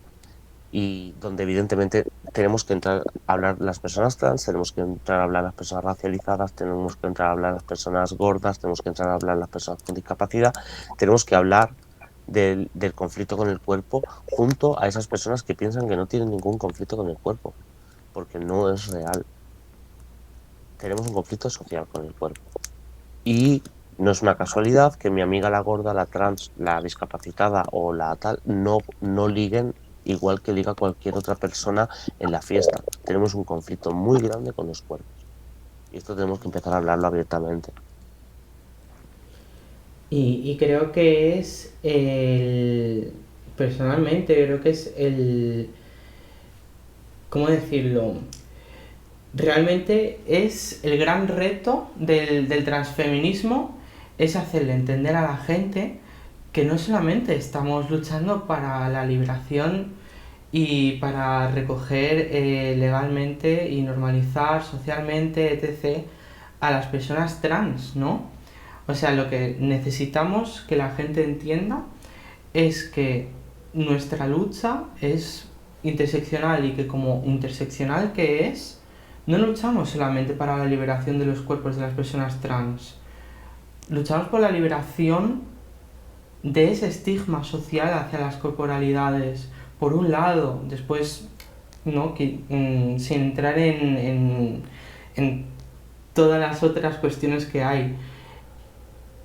B: y donde evidentemente tenemos que entrar a hablar las personas trans, tenemos que entrar a hablar las personas racializadas, tenemos que entrar a hablar las personas gordas, tenemos que entrar a hablar las personas con discapacidad, tenemos que hablar del conflicto con el cuerpo junto a esas personas que piensan que no tienen ningún conflicto con el cuerpo, porque no es real. Tenemos un conflicto social con el cuerpo. Y no es una casualidad que mi amiga la gorda, la trans, la discapacitada o la tal no liguen igual que liga cualquier otra persona en la fiesta. Tenemos un conflicto muy grande con los cuerpos. Y esto tenemos que empezar a hablarlo abiertamente.
A: Y creo que es personalmente, creo que es ¿cómo decirlo? Realmente es el gran reto del transfeminismo, es hacerle entender a la gente que no solamente estamos luchando para la liberación y para recoger legalmente y normalizar socialmente, etc., a las personas trans, ¿no? O sea, lo que necesitamos que la gente entienda es que nuestra lucha es interseccional y que como interseccional que es, no luchamos solamente para la liberación de los cuerpos de las personas trans, luchamos por la liberación de ese estigma social hacia las corporalidades, por un lado, después, ¿no? Sin entrar en todas las otras cuestiones que hay.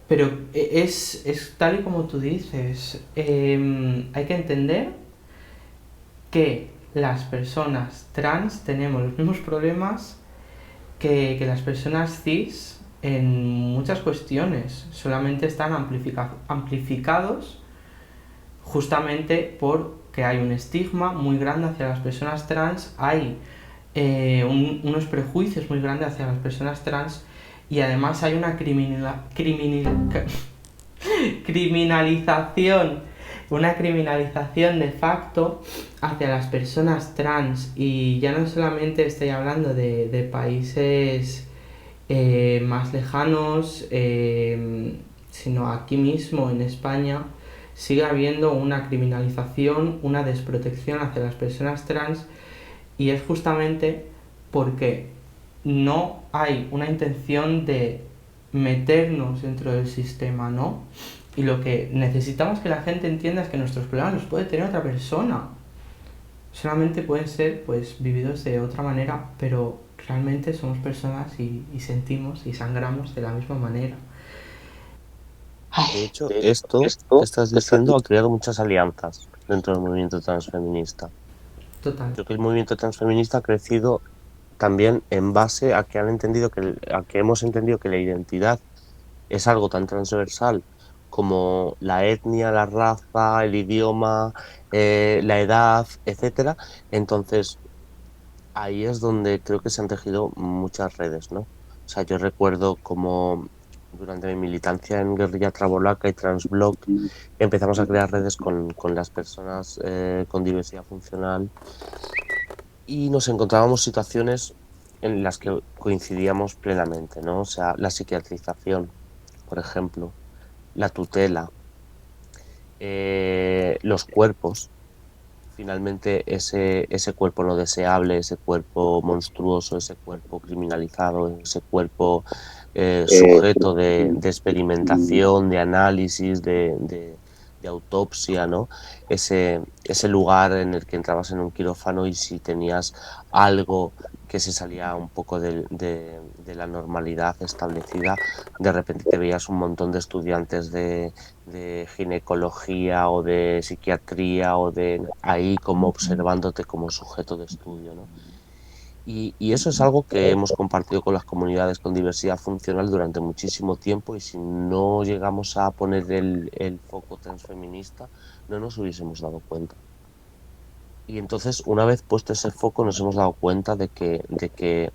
A: Pero es tal y como tú dices, hay que entender que las personas trans tenemos los mismos problemas que las personas cis en muchas cuestiones, solamente están amplificados justamente porque hay un estigma muy grande hacia las personas trans, hay unos prejuicios muy grandes hacia las personas trans y además hay una criminalización de facto hacia las personas trans y ya no solamente estoy hablando de países más lejanos, sino aquí mismo en España sigue habiendo una criminalización, una desprotección hacia las personas trans y es justamente porque no hay una intención de meternos dentro del sistema, ¿no? Y lo que necesitamos que la gente entienda es que nuestros problemas los puede tener otra persona. Solamente pueden ser pues vividos de otra manera, pero realmente somos personas y sentimos y sangramos de la misma manera. Ay,
B: De hecho, esto que estás diciendo ha creado muchas alianzas dentro del movimiento transfeminista.
A: total.
B: Creo que el movimiento transfeminista ha crecido también en base a que a que hemos entendido que la identidad es algo tan transversal como la etnia, la raza, el idioma, la edad, etcétera. Entonces, ahí es donde creo que se han tejido muchas redes, ¿no? O sea, yo recuerdo como durante mi militancia en Guerrilla Trabolaca y Transblog empezamos a crear redes con las personas con diversidad funcional y nos encontrábamos situaciones en las que coincidíamos plenamente, ¿no? O sea, la psiquiatrización, por ejemplo, la tutela, los cuerpos. finalmente ese cuerpo no deseable, ese cuerpo monstruoso, ese cuerpo criminalizado, ese cuerpo sujeto de experimentación, de análisis, de autopsia, ¿no? Ese lugar en el que entrabas en un quirófano y si tenías algo que se salía un poco de la normalidad establecida, de repente te veías un montón de estudiantes de ginecología o de psiquiatría o de ahí como observándote como sujeto de estudio, ¿no? Y eso es algo que hemos compartido con las comunidades con diversidad funcional durante muchísimo tiempo y si no llegamos a poner el foco transfeminista, no nos hubiésemos dado cuenta. Y entonces, una vez puesto ese foco, nos hemos dado cuenta de que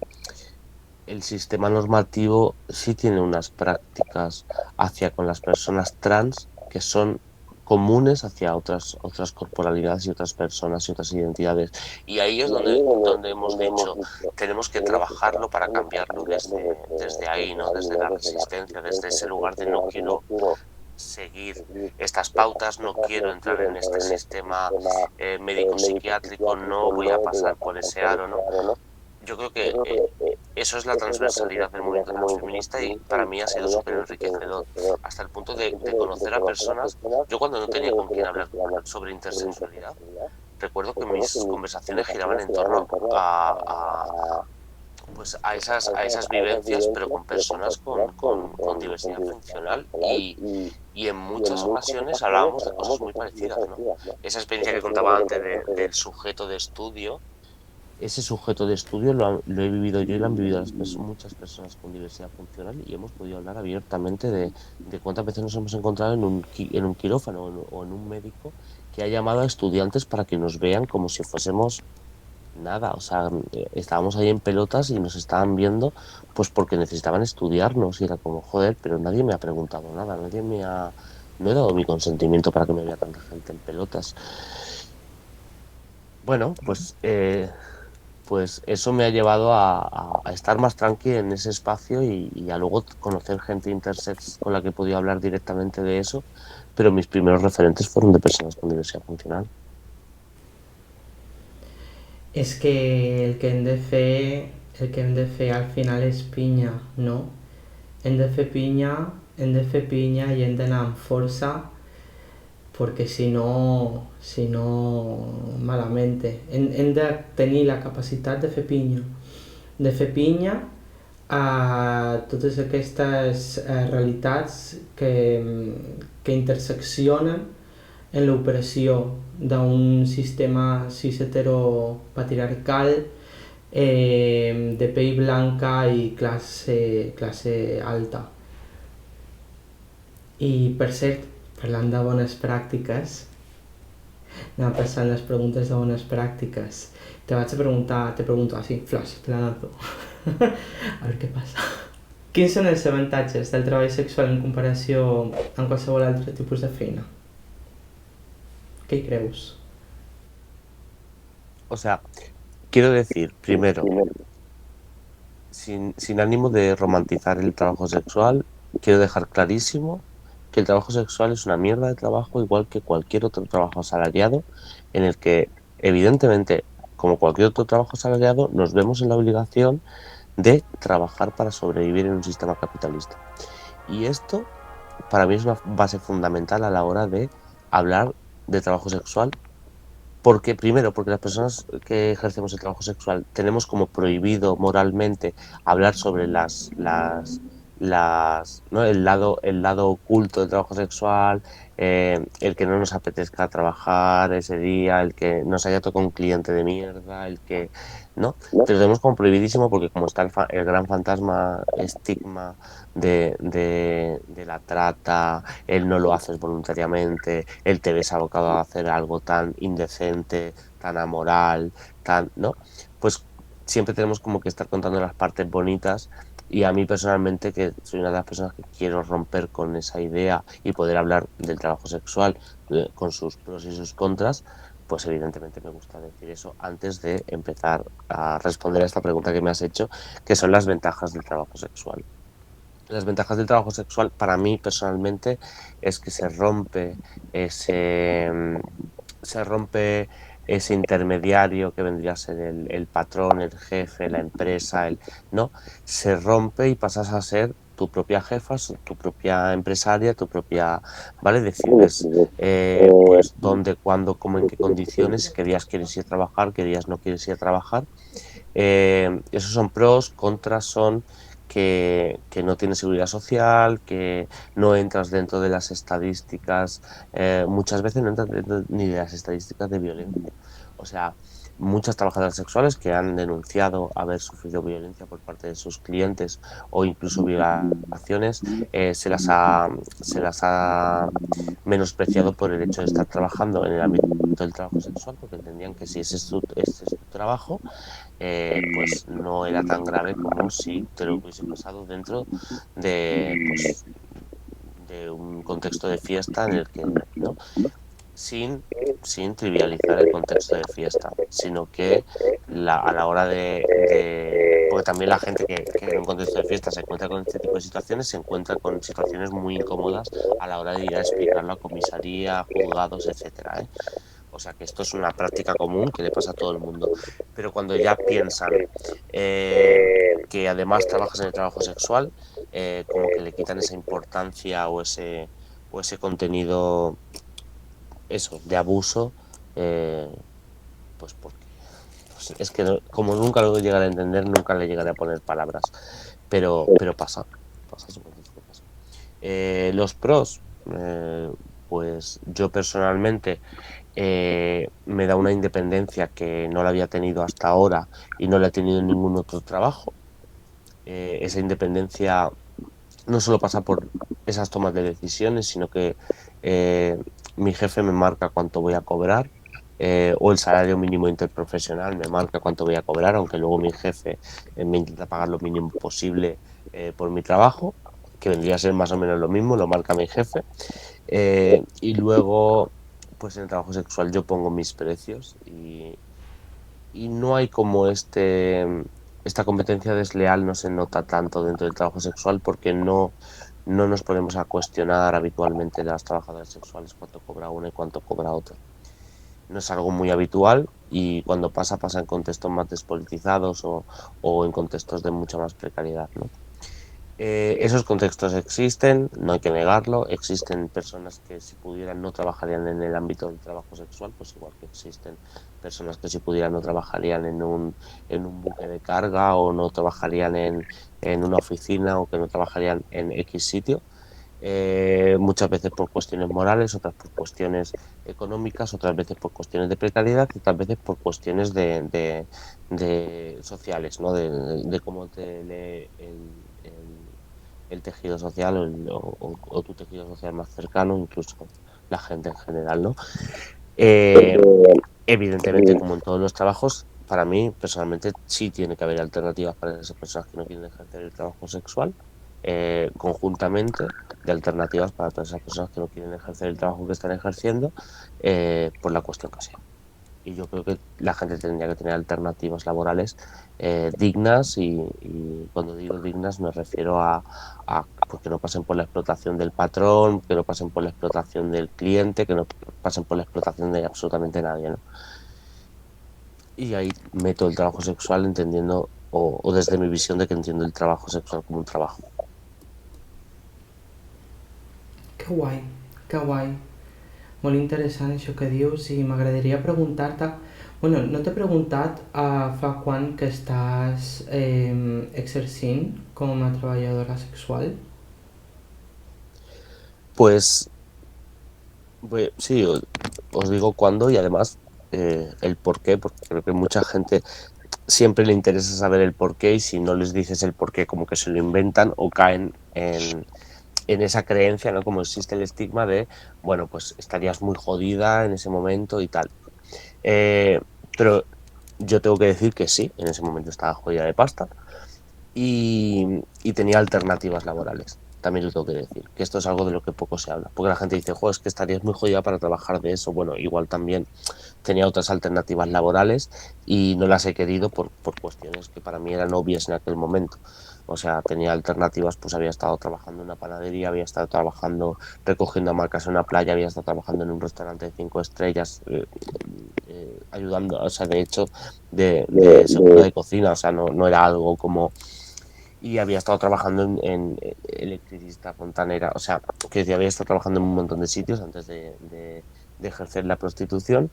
B: el sistema normativo sí tiene unas prácticas hacia con las personas trans que son comunes hacia otras corporalidades y otras personas y otras identidades. Y ahí es donde hemos dicho, tenemos que trabajarlo para cambiarlo desde ahí, ¿no? Desde la resistencia, desde ese lugar de no quiero seguir estas pautas, no quiero entrar en este sistema médico-psiquiátrico, no voy a pasar por ese aro, ¿no? Yo creo que eso es la transversalidad del movimiento transfeminista y para mí ha sido súper enriquecedor, hasta el punto de conocer a personas. Yo cuando no tenía con quién hablar sobre intersexualidad, recuerdo que mis conversaciones giraban en torno pues a esas vivencias, pero con personas con diversidad funcional y en muchas ocasiones hablábamos de cosas muy parecidas, ¿no? Esa experiencia que contaba antes del sujeto de estudio, ese sujeto de estudio lo he vivido yo y lo han vivido muchas personas con diversidad funcional y hemos podido hablar abiertamente de cuántas veces nos hemos encontrado en un quirófano o en un médico que ha llamado a estudiantes para que nos vean como si fuésemos nada, o sea, estábamos ahí en pelotas y nos estaban viendo pues porque necesitaban estudiarnos y era como, joder, pero nadie me ha preguntado nada, no he dado mi consentimiento para que me vea tanta gente en pelotas. Bueno, pues eso me ha llevado a estar más tranqui en ese espacio y a luego conocer gente intersex con la que he podido hablar directamente de eso, pero mis primeros referentes fueron de personas con diversidad funcional.
A: És que el que hem de fer al final és pinya, no? Hem de fer pinya, hem de fer pinya i hem d'anar amb força perquè si no malamente. Hem de tenir la capacitat de fer pinya a totes aquestes realitats que interseccionen en l'operació d'un sistema cis heteropatriarcal de pell blanca i classe alta. I per cert, parlant de bones pràctiques, anava passant les preguntes de bones pràctiques. Te pregunto así, flash, te la lanzo. A ver què passa. Quins són els avantatges del treball sexual en comparació amb qualsevol altre tipus de feina? ¿Qué crees?
B: O sea, quiero decir, primero, sin ánimo de romantizar el trabajo sexual, quiero dejar clarísimo que el trabajo sexual es una mierda de trabajo igual que cualquier otro trabajo asalariado en el que, evidentemente, como cualquier otro trabajo asalariado, nos vemos en la obligación de trabajar para sobrevivir en un sistema capitalista. Y esto, para mí, es una base fundamental a la hora de hablar de trabajo sexual porque, primero, porque las personas que ejercemos el trabajo sexual tenemos como prohibido moralmente hablar sobre ¿no? El lado oculto del trabajo sexual, el que no nos apetezca trabajar ese día, el que nos haya tocado un cliente de mierda, el que, ¿no? Te lo tenemos como prohibidísimo porque como está el gran fantasma, estigma de la trata, él no lo haces voluntariamente, él te ves abocado a hacer algo tan indecente, tan amoral, ¿no? Pues siempre tenemos como que estar contando las partes bonitas y a mí personalmente, que soy una de las personas que quiero romper con esa idea y poder hablar del trabajo sexual con sus pros y sus contras, pues evidentemente me gusta decir eso antes de empezar a responder a esta pregunta que me has hecho, que son las ventajas del trabajo sexual. Las ventajas del trabajo sexual para mí personalmente es que se rompe ese intermediario que vendría a ser el patrón, el jefe, la empresa, no, se rompe y pasas a ser tu propia jefa, tu propia empresaria, tu propia, ¿vale? Decides pues dónde, cuándo, cómo, en qué condiciones, qué días quieres ir a trabajar, qué días no quieres ir a trabajar. Esos son pros, contras son que no tienes seguridad social, que no entras dentro de las estadísticas, muchas veces no entras dentro ni de las estadísticas de violencia. O sea, muchas trabajadoras sexuales que han denunciado haber sufrido violencia por parte de sus clientes o incluso violaciones, se las ha menospreciado por el hecho de estar trabajando en el ámbito del trabajo sexual, porque entendían que si ese es tu trabajo, pues no era tan grave como si te lo hubiese pasado dentro pues, de un contexto de fiesta en el que, ¿no? Sin, sin trivializar el contexto de fiesta, sino que a la hora porque también la gente que en un contexto de fiesta se encuentra con este tipo de situaciones, se encuentra con situaciones muy incómodas a la hora de ir a explicarlo a comisaría, juzgados, etcétera, ¿eh? O sea que esto es una práctica común que le pasa a todo el mundo. Pero cuando ya piensan que además trabajas en el trabajo sexual, como que le quitan esa importancia o ese contenido, eso, de abuso, eh, pues porque es que como nunca lo llegaré a entender, nunca le llegaré a poner palabras. Pero pasa, que pasa. Los pros, pues yo personalmente me da una independencia que no la había tenido hasta ahora y no la he tenido en ningún otro trabajo. Esa independencia no solo pasa por esas tomas de decisiones, sino que eh, mi jefe me marca cuánto voy a cobrar, o el salario mínimo interprofesional me marca cuánto voy a cobrar, aunque luego mi jefe me intenta pagar lo mínimo posible por mi trabajo, que vendría a ser más o menos lo mismo, lo marca mi jefe. Y luego, pues en el trabajo sexual yo pongo mis precios y no hay como esta competencia desleal no se nota tanto dentro del trabajo sexual porque no nos ponemos a cuestionar habitualmente las trabajadoras sexuales cuánto cobra una y cuánto cobra otra. No es algo muy habitual y cuando pasa en contextos más despolitizados o en contextos de mucha más precariedad, ¿no? Esos contextos existen, no hay que negarlo. Existen personas que si pudieran no trabajarían en el ámbito del trabajo sexual, pues igual que existen personas que si pudieran no trabajarían en un buque de carga o no trabajarían en una oficina o que no trabajarían en X sitio. Muchas veces por cuestiones morales, otras por cuestiones económicas, otras veces por cuestiones de precariedad y otras veces por cuestiones de sociales, ¿no? De cómo te lee el tejido social o tu tejido social más cercano, incluso la gente en general, ¿no? Eh, Evidentemente, como en todos los trabajos, para mí personalmente sí tiene que haber alternativas para esas personas que no quieren ejercer el trabajo sexual, conjuntamente de alternativas para todas esas personas que no quieren ejercer el trabajo que están ejerciendo, por la cuestión que sea. Y yo creo que la gente tendría que tener alternativas laborales dignas y cuando digo dignas me refiero a pues, que no pasen por la explotación del patrón, que no pasen por la explotación del cliente, que no pasen por la explotación de absolutamente nadie, ¿no? Y ahí meto el trabajo sexual entendiendo, o desde mi visión de que entiendo el trabajo sexual como un trabajo.
A: Que guai, que guai. Molt interessant això que dius i m'agradaria preguntar-te... Bueno, no t'he preguntat fa quant que estàs exercint com a treballadora sexual?
B: Pues sí, os digo cuándo y además el por qué, porque creo que mucha gente siempre le interesa saber el por qué y si no les dices el por qué como que se lo inventan o caen en esa creencia, ¿no? Como existe el estigma de, bueno, pues estarías muy jodida en ese momento y tal. Eh, pero yo tengo que decir que sí, en ese momento estaba jodida de pasta y tenía alternativas laborales. También lo tengo que decir, que esto es algo de lo que poco se habla, porque la gente dice, jo, es que estarías muy jodida para trabajar de eso. Bueno, igual también tenía otras alternativas laborales y no las he querido por cuestiones que para mí eran obvias en aquel momento. O sea, tenía alternativas, pues había estado trabajando en una panadería, había estado trabajando recogiendo hamacas en una playa, había estado trabajando en un restaurante de 5 estrellas, ayudando, o sea, de hecho, de segunda de cocina, o sea, no era algo como... Y había estado trabajando en electricista, fontanera, o sea, que decía, había estado trabajando en un montón de sitios antes de ejercer la prostitución.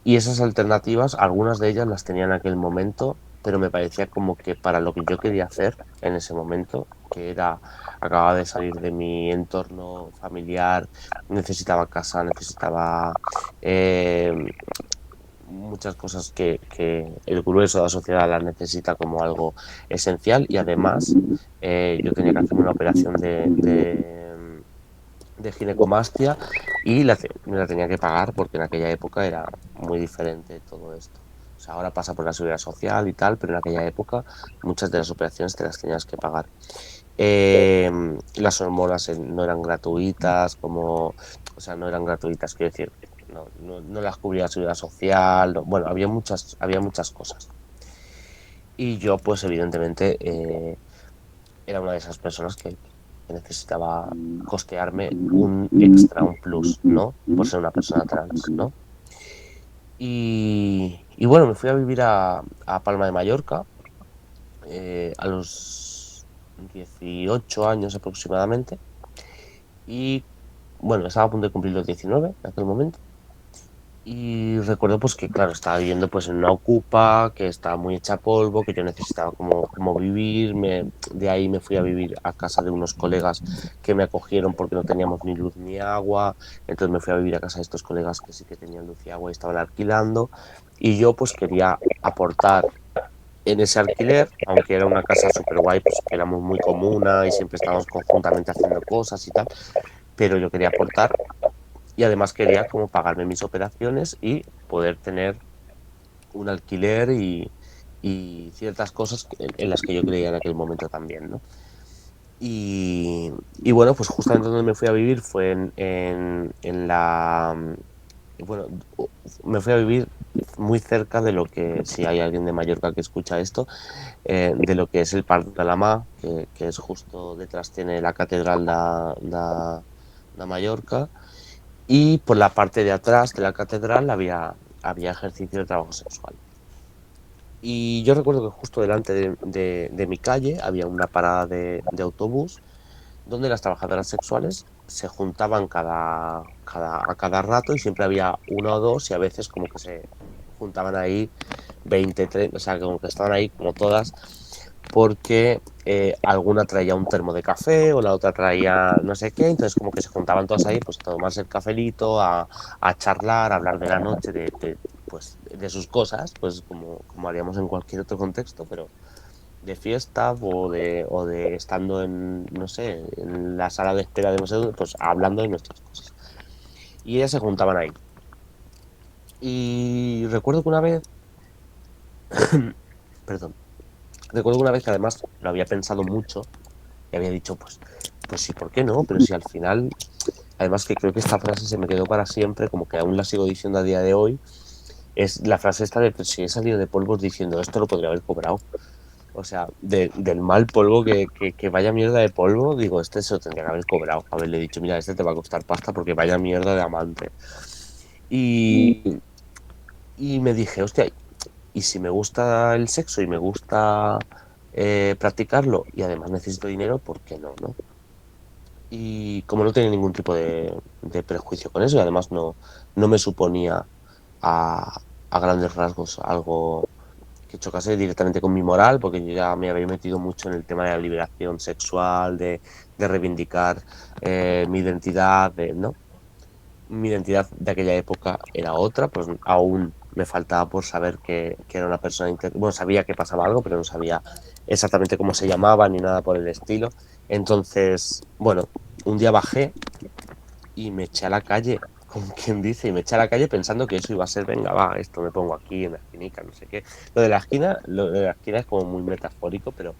B: Y esas alternativas, algunas de ellas las tenía en aquel momento, pero me parecía como que para lo que yo quería hacer en ese momento, que era, acababa de salir de mi entorno familiar, necesitaba casa, necesitaba eh, muchas cosas que el grueso de la sociedad las necesita como algo esencial y además yo tenía que hacerme una operación de ginecomastia y me la tenía que pagar porque en aquella época era muy diferente todo esto. O sea, ahora pasa por la seguridad social y tal, pero en aquella época muchas de las operaciones te las tenías que pagar. Eh, las hormonas no eran gratuitas, o sea, no eran gratuitas, quiero decir, no las cubría la seguridad social, bueno, había muchas cosas. Y yo, pues evidentemente, era una de esas personas que necesitaba costearme un extra, un plus, ¿no? Por ser una persona trans, ¿no? Y bueno, me fui a vivir a Palma de Mallorca a los 18 años aproximadamente. Y bueno, estaba a punto de cumplir los 19 en aquel momento. Y recuerdo pues que, claro, estaba viviendo pues en una ocupa, que estaba muy hecha polvo, que yo necesitaba como vivir. De ahí me fui a vivir a casa de unos colegas que me acogieron porque no teníamos ni luz ni agua. Entonces me fui a vivir a casa de estos colegas que sí que tenían luz y agua y estaban alquilando. Y yo pues quería aportar en ese alquiler, aunque era una casa súper guay, pues que éramos muy comuna y siempre estábamos conjuntamente haciendo cosas y tal, pero yo quería aportar y además quería como pagarme mis operaciones y poder tener un alquiler y ciertas cosas en las que yo creía en aquel momento también, ¿no? Y bueno, pues justamente donde me fui a vivir fue en bueno, me fui a vivir muy cerca de lo que, si hay alguien de Mallorca que escucha esto, de lo que es el Parc de la Mar, que es justo detrás tiene la Catedral de Mallorca. Y por la parte de atrás de la catedral había ejercicio de trabajo sexual. Y yo recuerdo que justo delante de mi calle había una parada de autobús donde las trabajadoras sexuales se juntaban a cada rato y siempre había una o dos y a veces como que se juntaban ahí 20 30, o sea, como que estaban ahí como todas porque alguna traía un termo de café o la otra traía no sé qué, entonces como que se juntaban todas ahí pues a tomarse el cafelito, a charlar, a hablar de la noche, pues, de sus cosas, pues como haríamos en cualquier otro contexto, pero de fiesta o de estando en, no sé, en la sala de espera de no sé dónde, pues hablando de nuestras cosas. Y ellas se juntaban ahí. Y recuerdo que una vez, perdón, recuerdo que una vez que además lo había pensado mucho y había dicho, pues sí, ¿por qué no? Pero si al final, además que creo que esta frase se me quedó para siempre, como que aún la sigo diciendo a día de hoy, es la frase esta de, pues si he salido de polvos diciendo, esto lo podría haber cobrado. O sea, del mal polvo que vaya mierda de polvo, digo, este se lo tendría que haber cobrado. Haberle dicho, mira, este te va a costar pasta porque vaya mierda de amante. Y, y me dije, hostia, y si me gusta el sexo y me gusta practicarlo y además necesito dinero, ¿por qué no, no? Y como no tenía ningún tipo de prejuicio con eso y además no me suponía a grandes rasgos algo que chocase directamente con mi moral, porque yo ya me había metido mucho en el tema de la liberación sexual, de reivindicar mi identidad, ¿no? Mi identidad de aquella época era otra, pues aún me faltaba por saber que era una persona, bueno, sabía que pasaba algo, pero no sabía exactamente cómo se llamaba ni nada por el estilo. Entonces, bueno, un día bajé y me eché a la calle, como quien dice, y me eché a la calle pensando que eso iba a ser, venga, va, esto me pongo aquí en la esquinica, no sé qué. Lo de la esquina es como muy metafórico, pero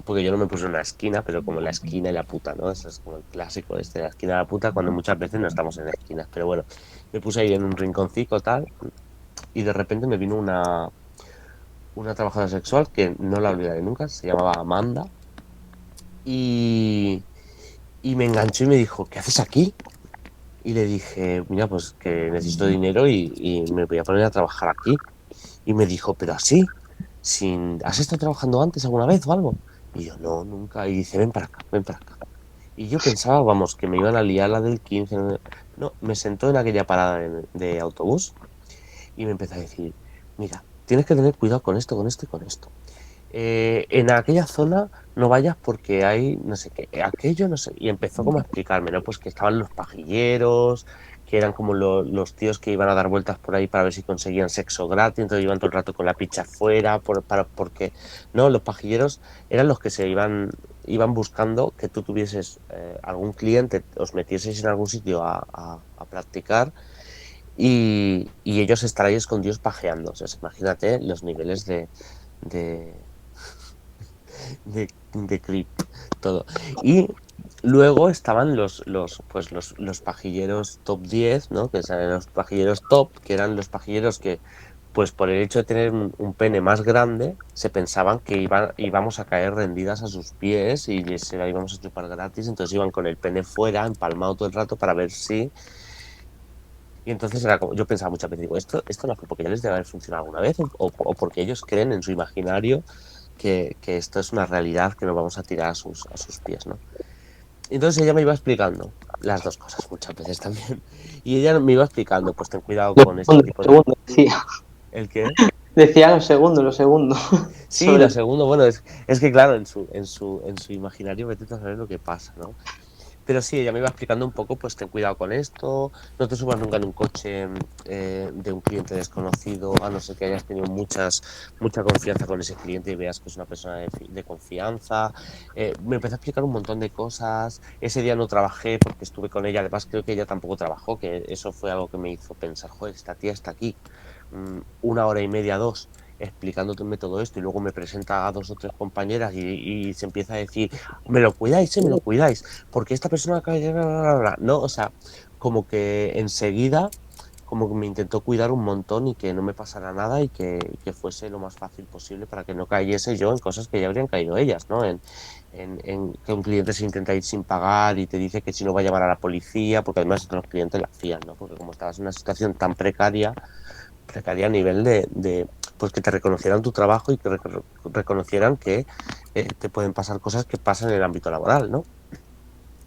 B: porque yo no me puse en una esquina, pero como la esquina y la puta, ¿no? Eso es como el clásico este, la esquina y la puta, cuando muchas veces no estamos en esquinas. Pero bueno, me puse ahí en un rinconcito tal, y de repente me vino una trabajadora sexual que no la olvidaré nunca, se llamaba Amanda, y, y me enganchó y me dijo, ¿qué haces aquí? Y le dije, mira, pues que necesito dinero y me voy a poner a trabajar aquí. Y me dijo, pero así, ¿has estado trabajando antes alguna vez o algo? Y yo, no, nunca. Y dice, ven para acá, ven para acá. Y yo pensaba, vamos, que me iban a liar la del 15. No, no, me sentó en aquella parada de autobús y me empezó a decir, mira, tienes que tener cuidado con esto, con esto y con esto. En aquella zona no vayas porque hay no sé qué, aquello no sé. Y empezó como a explicarme, ¿no? Pues que estaban los pajilleros, que eran como los tíos que iban a dar vueltas por ahí para ver si conseguían sexo gratis, entonces iban todo el rato con la picha afuera, porque, no, los pajilleros eran los que iban buscando que tú tuvieses algún cliente, os metieseis en algún sitio a practicar y ellos estar ahí escondidos pajeando. O sea, imagínate los niveles de, de creep, todo. Y luego estaban los pajilleros top 10, ¿no? Que eran los pajilleros top, que eran los pajilleros que, pues por el hecho de tener un pene más grande, se pensaban que íbamos a caer rendidas a sus pies y se la íbamos a chupar gratis, entonces iban con el pene fuera, empalmado todo el rato para ver si... Y entonces era como, yo pensaba muchas veces, digo, esto no fue porque ya les debe haber funcionado alguna vez o porque ellos creen en su imaginario que esto es una realidad que nos vamos a tirar a sus pies, ¿no? Entonces ella me iba explicando las dos cosas muchas veces también. Y ella me iba explicando, pues ten cuidado con este tipo
C: Lo
B: de...
C: segundo, decía.
B: ¿El qué?
C: Decía lo segundo.
B: Sí,
C: Sobre
B: lo
C: el...
B: segundo, bueno, es que claro, en su imaginario vete tú a saber lo que pasa, ¿no? Pero sí, ella me iba explicando un poco, pues ten cuidado con esto, no te subas nunca en un coche de un cliente desconocido, a no ser que hayas tenido mucha confianza con ese cliente y veas que es una persona de confianza. Me empezó a explicar un montón de cosas. Ese día no trabajé porque estuve con ella, además creo que ella tampoco trabajó, que eso fue algo que me hizo pensar, joder, esta tía está aquí 1 hora y media, 2 explicándome todo esto y luego me presenta a 2 o 3 compañeras y se empieza a decir, me lo cuidáis, me lo cuidáis, porque esta persona acaba de llegar, no, o sea, como que enseguida, como que me intentó cuidar un montón y que no me pasara nada y que fuese lo más fácil posible para que no cayese yo en cosas que ya habrían caído ellas, ¿no? En que un cliente se intenta ir sin pagar y te dice que si no va a llamar a la policía, porque además otros clientes la hacían, ¿no? Porque como estabas en una situación tan precaria a nivel pues que te reconocieran tu trabajo y que reconocieran que te pueden pasar cosas que pasan en el ámbito laboral, ¿no?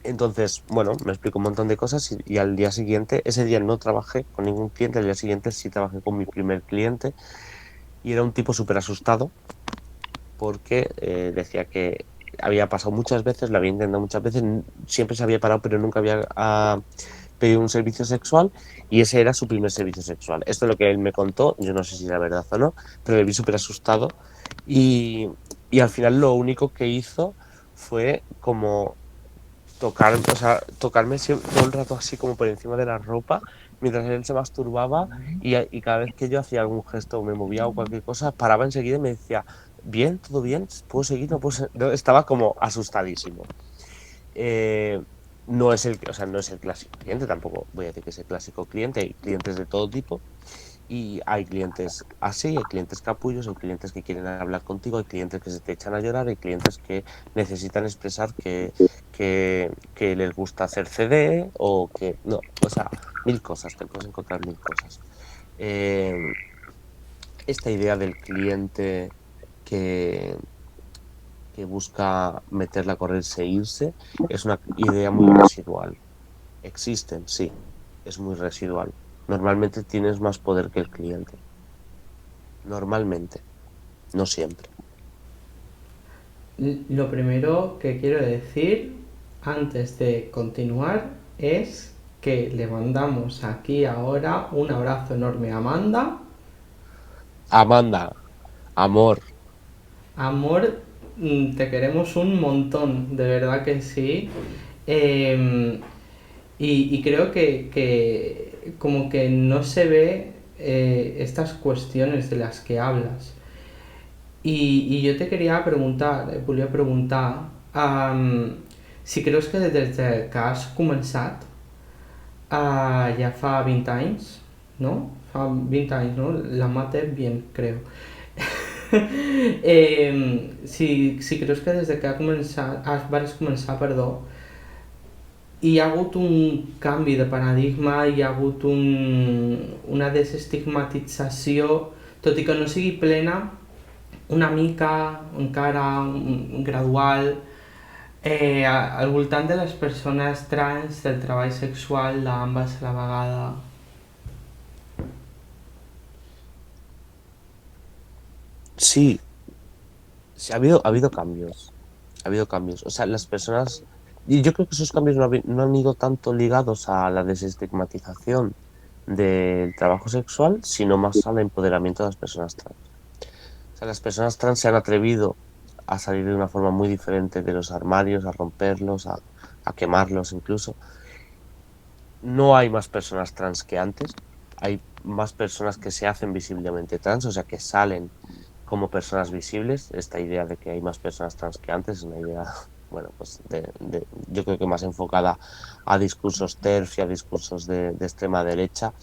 B: Entonces, bueno, me explico un montón de cosas y al día siguiente, ese día no trabajé con ningún cliente, al día siguiente sí trabajé con mi primer cliente y era un tipo súper asustado porque decía que había pasado muchas veces, lo había intentado muchas veces, siempre se había parado pero nunca había pedido un servicio sexual y ese era su primer servicio sexual. Esto es lo que él me contó, yo no sé si era verdad o no, pero le vi súper asustado y, y al final lo único que hizo fue como o sea, tocarme todo el rato así como por encima de la ropa mientras él se masturbaba y cada vez que yo hacía algún gesto o me movía o cualquier cosa, paraba enseguida y me decía, bien, todo bien, ¿puedo seguir? No puedo no, estaba como asustadísimo. Eh, no es o sea, no es el clásico cliente, tampoco voy a decir que es el clásico cliente, hay clientes de todo tipo y hay clientes así, hay clientes capullos, hay clientes que quieren hablar contigo, hay clientes que se te echan a llorar, hay clientes que necesitan expresar que les gusta hacer CD o que no, o sea, mil cosas, te puedes encontrar mil cosas. Eh, esta idea del cliente que, que busca meterla a correrse e irse es una idea muy residual. Existen, sí, es muy residual. Normalmente tienes más poder que el cliente. Normalmente, no siempre.
A: Lo primero que quiero decir antes de continuar es que le mandamos aquí ahora un abrazo enorme a Amanda.
B: Amanda, amor,
A: Amor, te queremos un montón, de verdad que sí. Eh, y creo que como que no se ve estas cuestiones de las que hablas. Y yo te quería preguntar, volia preguntar, si creus que des que has començat, ja fa 20 anys, no? Fa 20 anys, no? La mate bien, creo. Si creus que des que vas començar, perdó, hi ha hagut un canvi de paradigma, hi ha hagut una desestigmatització, tot i que no sigui plena, una mica, encara, gradual, al voltant de les persones trans, del treball sexual d'ambes a la vegada.
B: Sí, sí, ha habido cambios. Ha habido cambios. O sea, las personas. Y yo creo que esos cambios no han ido tanto ligados a la desestigmatización del trabajo sexual, sino más al empoderamiento de las personas trans. O sea, las personas trans se han atrevido a salir de una forma muy diferente de los armarios, a romperlos, a quemarlos incluso. No hay más personas trans que antes, hay más personas que se hacen visiblemente trans, o sea, que salen como personas visibles. Esta idea de que hay más personas trans que antes es una idea, bueno, pues yo creo que más enfocada a discursos TERF y a discursos de extrema derecha,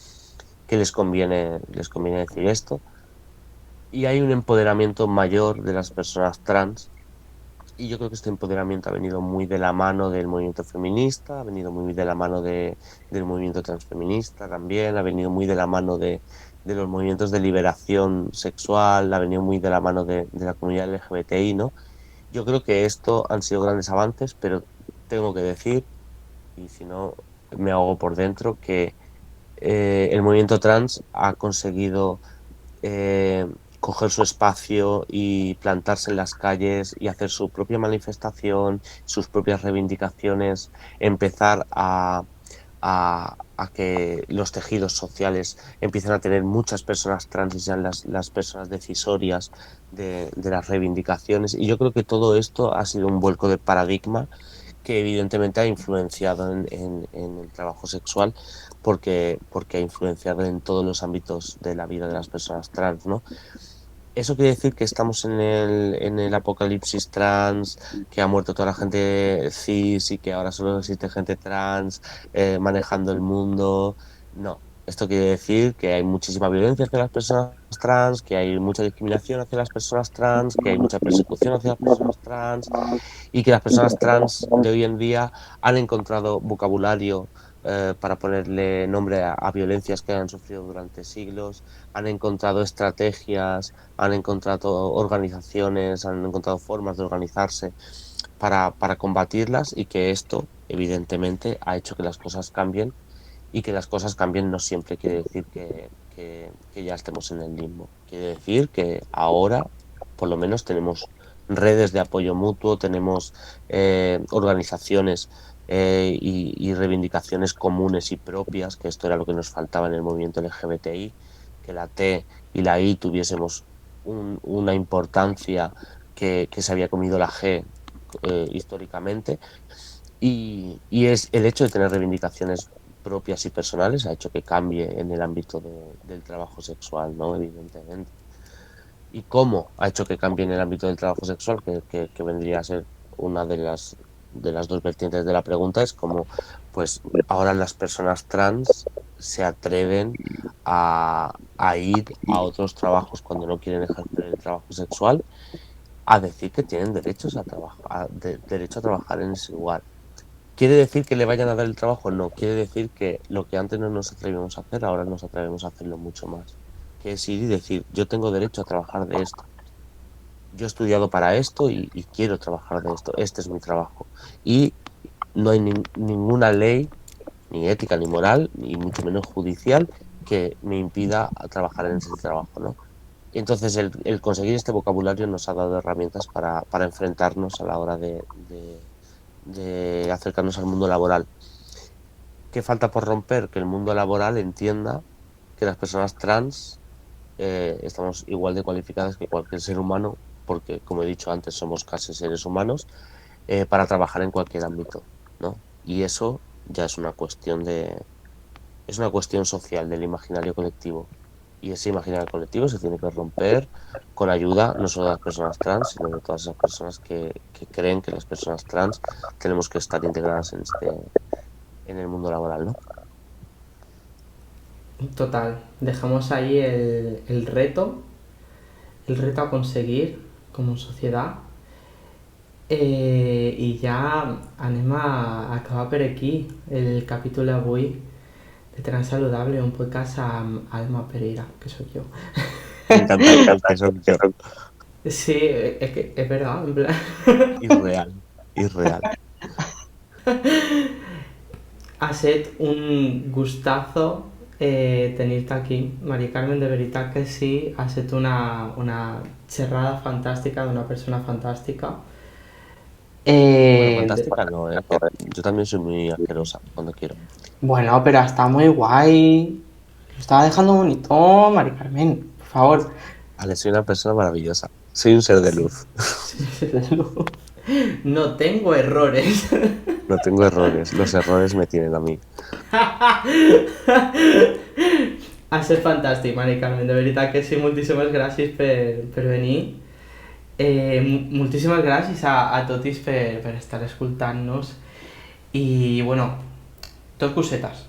B: que les conviene decir esto. Y hay un empoderamiento mayor de las personas trans. Y yo creo que este empoderamiento ha venido muy de la mano del movimiento feminista, ha venido muy de la mano del movimiento transfeminista también, ha venido muy de la mano de los movimientos de liberación sexual, ha venido muy de la mano de la comunidad LGBTI, ¿no? Yo creo que esto han sido grandes avances, pero tengo que decir, y si no me ahogo por dentro, que el movimiento trans ha conseguido eh, coger su espacio y plantarse en las calles y hacer su propia manifestación, sus propias reivindicaciones, empezar a que los tejidos sociales empiecen a tener muchas personas trans y sean las personas decisorias de las reivindicaciones. Y yo creo que todo esto ha sido un vuelco de paradigma que evidentemente ha influenciado en el trabajo sexual porque ha influenciado en todos los ámbitos de la vida de las personas trans, ¿no? Eso quiere decir que estamos en el apocalipsis trans, que ha muerto toda la gente cis y que ahora solo existe gente trans manejando el mundo. No, esto quiere decir que hay muchísima violencia hacia las personas trans, que hay mucha discriminación hacia las personas trans, que hay mucha persecución hacia las personas trans y que las personas trans de hoy en día han encontrado vocabulario para ponerle nombre a violencias que han sufrido durante siglos, han encontrado estrategias, han encontrado organizaciones, han encontrado formas de organizarse para combatirlas y que esto, evidentemente, ha hecho que las cosas cambien y que las cosas cambien no siempre quiere decir que ya estemos en el limbo. Quiere decir que ahora, por lo menos, tenemos redes de apoyo mutuo, tenemos organizaciones y reivindicaciones comunes y propias, que esto era lo que nos faltaba en el movimiento LGBTI, que la T y la I tuviésemos una importancia que se había comido la G históricamente y es el hecho de tener reivindicaciones propias y personales ha hecho que cambie en el ámbito del trabajo sexual, ¿no? Evidentemente. ¿Y cómo ha hecho que cambie en el ámbito del trabajo sexual? Que vendría a ser una de las dos vertientes de la pregunta, es como, pues ahora las personas trans se atreven a ir a otros trabajos cuando no quieren ejercer el trabajo sexual, a decir que tienen derechos a trabajar, derecho a trabajar en ese lugar. ¿Quiere decir que le vayan a dar el trabajo? No, quiere decir que lo que antes no nos atrevimos a hacer, ahora nos atrevemos a hacerlo mucho más. Que es ir y decir, yo tengo derecho a trabajar de esto. Yo he estudiado para esto y quiero trabajar de esto. Este es mi trabajo. Y no hay ninguna ley, ni ética, ni moral, ni mucho menos judicial, que me impida a trabajar en ese trabajo, ¿no? Y entonces el conseguir este vocabulario nos ha dado herramientas para enfrentarnos a la hora de acercarnos al mundo laboral. ¿Qué falta por romper? Que el mundo laboral entienda que las personas trans estamos igual de cualificadas que cualquier ser humano, porque como he dicho antes, somos casi seres humanos, para trabajar en cualquier ámbito, ¿no? Y eso ya es una cuestión social del imaginario colectivo. Y ese imaginario colectivo se tiene que romper con ayuda no solo de las personas trans, sino de todas esas personas que creen que las personas trans tenemos que estar integradas en el mundo laboral, ¿no?
A: Total, dejamos ahí el reto a conseguir como sociedad. I ja anem a acabar per aquí el capítol d'avui de Transsaludable, un podcast amb Alma Pereira, que sóc jo.
B: Me encanta que soy yo.
A: Sí, es verdad, en plan...
B: Irreal.
A: Ha set un gustazo tenir-te aquí, Mari Carmen, de veritat que sí, ha set una xerrada fantàstica d'una persona fantàstica.
B: Bueno, fantástica no, que yo también soy muy asquerosa cuando quiero.
C: Bueno, pero está muy guay. Lo estaba dejando bonito, Mari Carmen, por favor.
B: Ale, soy una persona maravillosa. Soy un ser de luz.
A: No tengo errores.
B: No tengo errores. Los errores me tienen a mí.
A: Ha set fantàstic, Mari Carmen, de veritat que sí, moltíssimes gràcies per venir. Moltíssimes gràcies a totis per estar escoltant-nos. I, bueno, dos cosetes,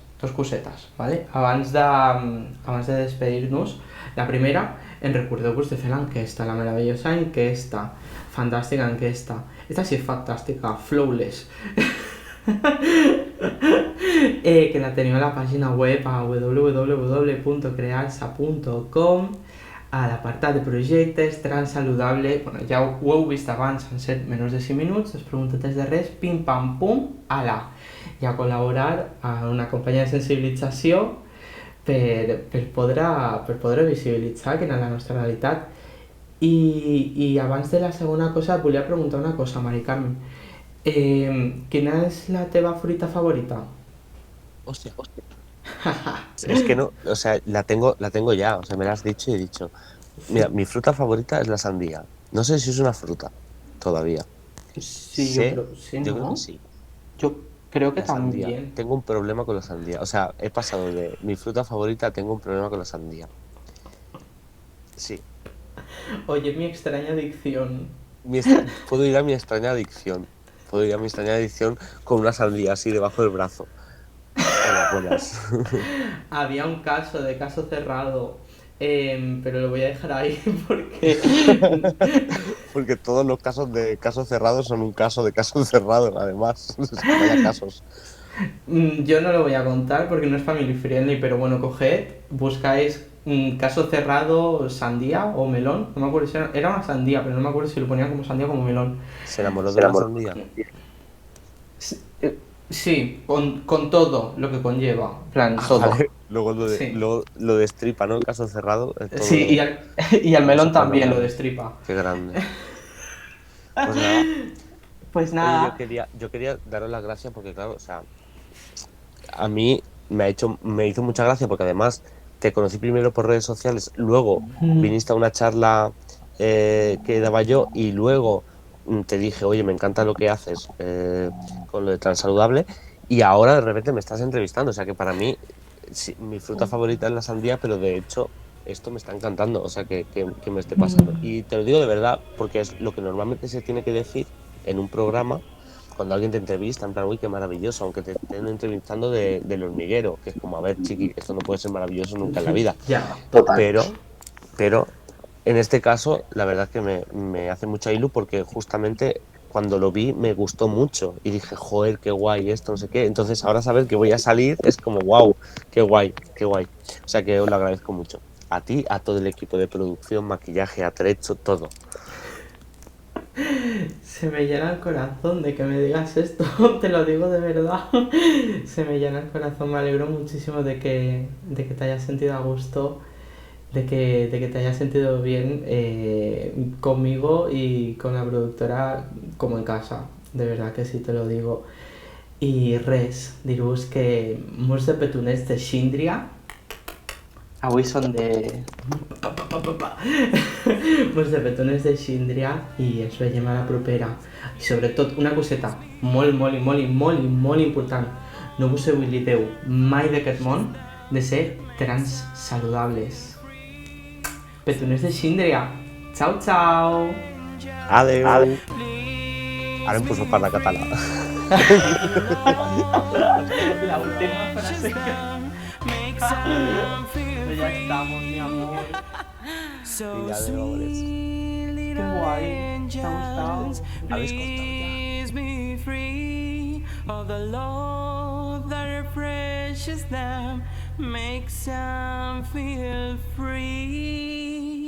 A: ¿vale? Abans de despedir-nos, la primera, en recordeu-vos de fer l'enquesta, la meravellosa enquesta, fantàstica enquesta. Esta sí és fantàstica, flawless. Que la teniu a la pàgina web a www.crearsa.com, a l'apartat de projectes, Transsaludable. Bueno, ja ho heu vist abans, han set menys de 5 minuts, les preguntetes de res, pim pam pum, ala. I a col·laborar a una campanya de sensibilització per poder visibilitzar quina és la nostra realitat. I abans de la segona cosa et volia preguntar una cosa, Mari Carmen. Quina és la teva fruita favorita?
B: Hostia. Es que no, o sea, la tengo ya, o sea, me la has dicho y he dicho. Mira, mi fruta favorita es la sandía. No sé si es una fruta todavía.
C: Sí,
B: Sé,
C: sí,
B: yo
C: ¿no?
B: creo que sí.
C: Yo creo que
B: La sandía.
C: también.
B: Tengo un problema con la sandía. O sea, he pasado de mi fruta favorita a tengo un problema con la sandía. Sí.
A: Oye, mi extraña adicción.
B: Puedo ir a mi extraña adicción. Puedo ir a mi extraña adicción con una sandía así debajo del brazo. Hola, buenas.
A: Había un caso de caso cerrado, pero lo voy a dejar ahí porque
B: Porque todos los casos de casos cerrados son un caso de casos cerrados, además. Vaya casos.
A: yo no lo voy a contar porque no es family friendly, pero bueno, coged, buscáis caso cerrado sandía o melón, no me acuerdo si era una sandía, pero no me acuerdo si lo ponían como sandía o como melón.
B: Se enamoró de la sandía.
A: Sí, con todo lo que conlleva, en plan, todo.
B: Vale. Luego
A: Sí.
B: lo destripa, ¿no? El caso cerrado. Todo
A: Sí, y al melón también lo destripa.
B: Qué grande. Pues nada.
C: Pues
B: Oye,
C: nada.
B: yo quería daros las gracias porque, claro, o sea, a mí me hizo mucha gracia porque además te conocí primero por redes sociales, luego viniste a una charla que daba yo y luego te dije, oye, me encanta lo que haces con lo de Transsaludable y ahora de repente me estás entrevistando, o sea que para mí sí, mi fruta favorita es la sandía, pero de hecho esto me está encantando, o sea que me esté pasando. Y te lo digo de verdad porque es lo que normalmente se tiene que decir en un programa cuando alguien te entrevista, en plan, uy, qué maravilloso, aunque te estén entrevistando del hormiguero, que es como, a ver, chiqui, esto no puede ser maravilloso nunca en la vida.
A: Ya,
C: Total.
B: Pero en este caso, la verdad es que me hace mucha ilu porque justamente cuando lo vi me gustó mucho y dije, joder, qué guay esto, no sé qué. Entonces ahora saber que voy a salir es como, wow, qué guay, qué guay. O sea que os lo agradezco mucho. A ti, a todo el equipo de producción, maquillaje, atrecho, todo.
A: se me llena el corazón de que me digas esto, te lo digo de verdad. Se me llena el corazón, me alegro muchísimo de que te hayas sentido a gusto, de que te hayas sentido bien conmigo y con la productora como en casa, de verdad que sí te lo digo. I res, dir-vos que molts de petonets de Síndria,
C: Avui són de...
A: molts de petonets de Síndria i ens veiem a la propera. I sobretot una coseta molt important, no us oblideu mai d'aquest món de ser transsaludables. Petonets de Síndria, xau xau!
B: Adeu. Ara em poso per la català.
A: La última frase que ya estamos, mi amor.
B: Y ya de amores.
A: Qué guay.
C: ¿Te ha gustado?
B: ¿Habéis cortado ya?
D: Please be free. All the love that refreshes them makes them feel free.